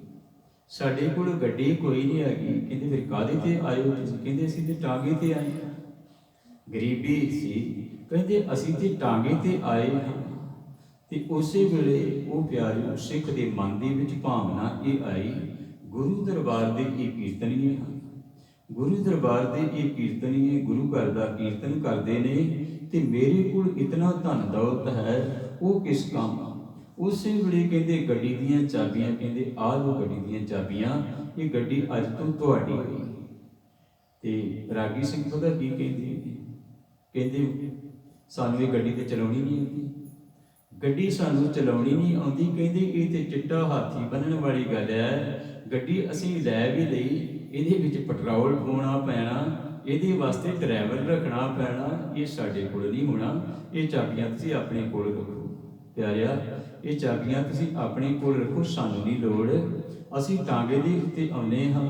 ਸਾਡੇ ਕੋਲ ਗੱਡੀ ਕੋਈ ਨਹੀਂ ਹੈਗੀ। ਕਹਿੰਦੇ ਫਿਰ ਕਾਹਦੇ ਤੇ ਆਏ ਹੋ ਤੁਸੀਂ? ਕਹਿੰਦੇ ਅਸੀਂ ਤੇ ਟਾਂਗੇ ਤੇ ਆਏ ਹਾਂ। ਗਰੀਬੀ ਸੀ, ਕਹਿੰਦੇ ਅਸੀਂ ਤੇ ਟਾਂਗੇ ਤੇ ਆਏ ਹਾਂ। ਤੇ ਉਸੇ ਵੇਲੇ ਉਹ ਪਿਆਰਿਓ ਸਿੱਖ ਦੇ ਮਨ ਦੇ ਵਿੱਚ ਭਾਵਨਾ ਇਹ ਆਈ, ਗੁਰੂ ਦਰਬਾਰ ਦੇ ਇਹ ਕੀਰਤਨੀਏ ਹਨ, ਗੁਰੂ ਦਰਬਾਰ ਦੇ ਇਹ ਕੀਰਤਨੀਏ ਗੁਰੂ ਘਰ ਦਾ ਕੀਰਤਨ ਕਰਦੇ ਨੇ, ਤੇ ਮੇਰੇ ਕੋਲ ਇਤਨਾ ਧਨ ਦੌਲਤ ਹੈ, ਉਹ ਕਿਸ ਕੰਮ। ਉਸੇ ਵੇਲੇ ਕਹਿੰਦੇ ਗੱਡੀ ਦੀਆਂ ਚਾਬੀਆਂ, ਕਹਿੰਦੇ ਆਹ ਲਓ ਗੱਡੀ ਦੀਆਂ ਚਾਬੀਆਂ, ਇਹ ਗੱਡੀ ਅੱਜ ਤੋਂ ਤੁਹਾਡੀ ਹੋਈ। ਤੇ ਰਾਗੀ ਸਿੰਘ ਪਤਾ ਕੀ ਕਹਿੰਦੇ, ਕਹਿੰਦੇ ਸਾਨੂੰ ਇਹ ਗੱਡੀ ਤੇ ਚਲਾਉਣੀ ਨਹੀਂ ਆਉਂਦੀ, ਗੱਡੀ ਸਾਨੂੰ ਚਲਾਉਣੀ ਨਹੀਂ ਆਉਂਦੀ। ਕਹਿੰਦੇ ਇਹ ਤੇ ਚਿੱਟਾ ਹਾਥੀ ਬੰਨਣ ਵਾਲੀ ਗੱਲ ਹੈ, ਗੱਡੀ ਅਸੀਂ ਲੈ ਵੀ ਲਈ, ਇਹਦੇ ਵਿੱਚ ਪੈਟਰੋਲ ਪਾਉਣਾ ਪੈਣਾ, ਇਹਦੇ ਵਾਸਤੇ ਡਰਾਈਵਰ ਰੱਖਣਾ ਪੈਣਾ, ਇਹ ਸਾਡੇ ਕੋਲ ਨਹੀਂ ਹੋਣਾ। ਇਹ ਚਾਬੀਆਂ ਤੁਸੀਂ ਆਪਣੇ ਕੋਲ ਰੱਖੋ। ਪਿਆਰਿਆ ਇਹ ਚਾਬੀਆਂ ਤੁਸੀਂ ਆਪਣੇ ਕੋਲ ਰੱਖੋ, ਸਾਨੂੰ ਨਹੀਂ ਲੋੜ। ਅਸੀਂ ਟਾਂਗੇ ਦੇ ਉੱਤੇ ਆਉਂਦੇ ਹਾਂ,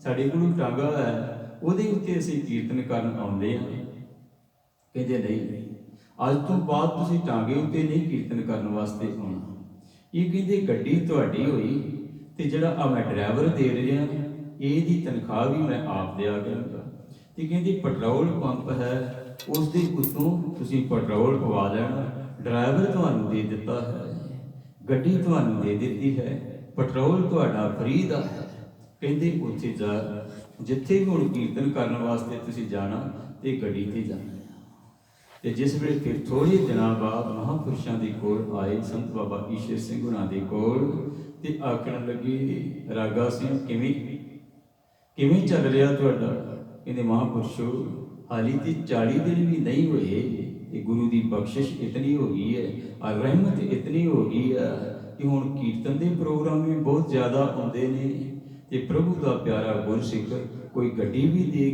ਸਾਡੇ ਕੋਲ ਟਾਂਗਾ ਹੈ, ਉਹਦੇ ਉੱਤੇ ਅਸੀਂ ਕੀਰਤਨ ਕਰਨ ਆਉਂਦੇ ਹਾਂ। ਕਹਿੰਦੇ ਨਹੀਂ, ਅੱਜ ਤੋਂ ਬਾਅਦ ਤੁਸੀਂ ਟਾਂਗੇ ਉੱਤੇ ਨਹੀਂ ਕੀਰਤਨ ਕਰਨ ਵਾਸਤੇ ਆਉਣਾ। ਇਹ ਕਹਿੰਦੇ ਗੱਡੀ ਤੁਹਾਡੀ ਹੋਈ, ਤੇ ਜਿਹੜਾ ਆ ਮੈਂ ਡਰਾਈਵਰ ਦੇ ਰਿਹਾ, ਇਹਦੀ ਤਨਖਾਹ ਵੀ ਮੈਂ ਆਪ ਦਿਆ ਕਰਾਂਗਾ। ਤੇ ਕਹਿੰਦੇ ਪੈਟਰੋਲ ਪੰਪ ਹੈ, ਉਸ ਦੇ ਉੱਤੋਂ ਤੁਸੀਂ ਪੈਟਰੋਲ ਪਵਾ ਲੈਣਾ, ਡਰਾਈਵਰ ਤੁਹਾਨੂੰ ਦੇ ਦਿੱਤਾ ਹੈ, ਗੱਡੀ ਤੁਹਾਨੂੰ ਦੇ ਦਿੱਤੀ ਹੈ, ਪੈਟਰੋਲ ਤੁਹਾਡਾ ਫਰੀ ਦਾ ਹੈ। ਕਹਿੰਦੇ ਉੱਥੇ ਜਾ, ਜਿੱਥੇ ਵੀ ਹੁਣ ਕੀਰਤਨ ਕਰਨ ਵਾਸਤੇ ਤੁਸੀਂ ਜਾਣਾ, ਤੇ ਗੱਡੀ ਤੇ ਜਾਣਾ। ਤੇ ਜਿਸ ਵੇਲੇ ਫਿਰ ਥੋੜ੍ਹੇ ਦਿਨਾਂ ਬਾਅਦ ਮਹਾਂਪੁਰਸ਼ਾਂ ਦੇ ਕੋਲ ਆਏ, ਸੰਤ ਬਾਬਾ ਈਸ਼ਰ ਸਿੰਘ ਉਹਨਾਂ ਦੇ ਕੋਲ, ਤੇ ਆਖਣ ਲੱਗੇ ਰਾਗਾ ਸਿੰਘ ਕਿਵੇਂ ਚੱਲ ਰਿਹਾ ਤੁਹਾਡਾ? ਕਹਿੰਦੇ ਮਹਾਂਪੁਰਸ਼ੋ ਹਾਲੀ ਤੇ 40 ਦਿਨ ਵੀ ਨਹੀਂ ਹੋਏ, ਤੇ ਗੁਰੂ ਦੀ ਬਖਸ਼ਿਸ਼ ਇਤਨੀ ਹੋ ਗਈ ਹੈ, ਔਰ ਰਹਿਮਤ ਇਤਨੀ ਹੋ ਗਈ ਹੈ ਕਿ ਹੁਣ ਕੀਰਤਨ ਦੇ ਪ੍ਰੋਗਰਾਮ ਵੀ ਬਹੁਤ ਜ਼ਿਆਦਾ ਆਉਂਦੇ ਨੇ, ਤੇ ਪ੍ਰਭੂ ਦਾ ਪਿਆਰਾ ਗੁਰਸਿੱਖ ਕੋਈ ਗੱਡੀ ਵੀ ਦੇ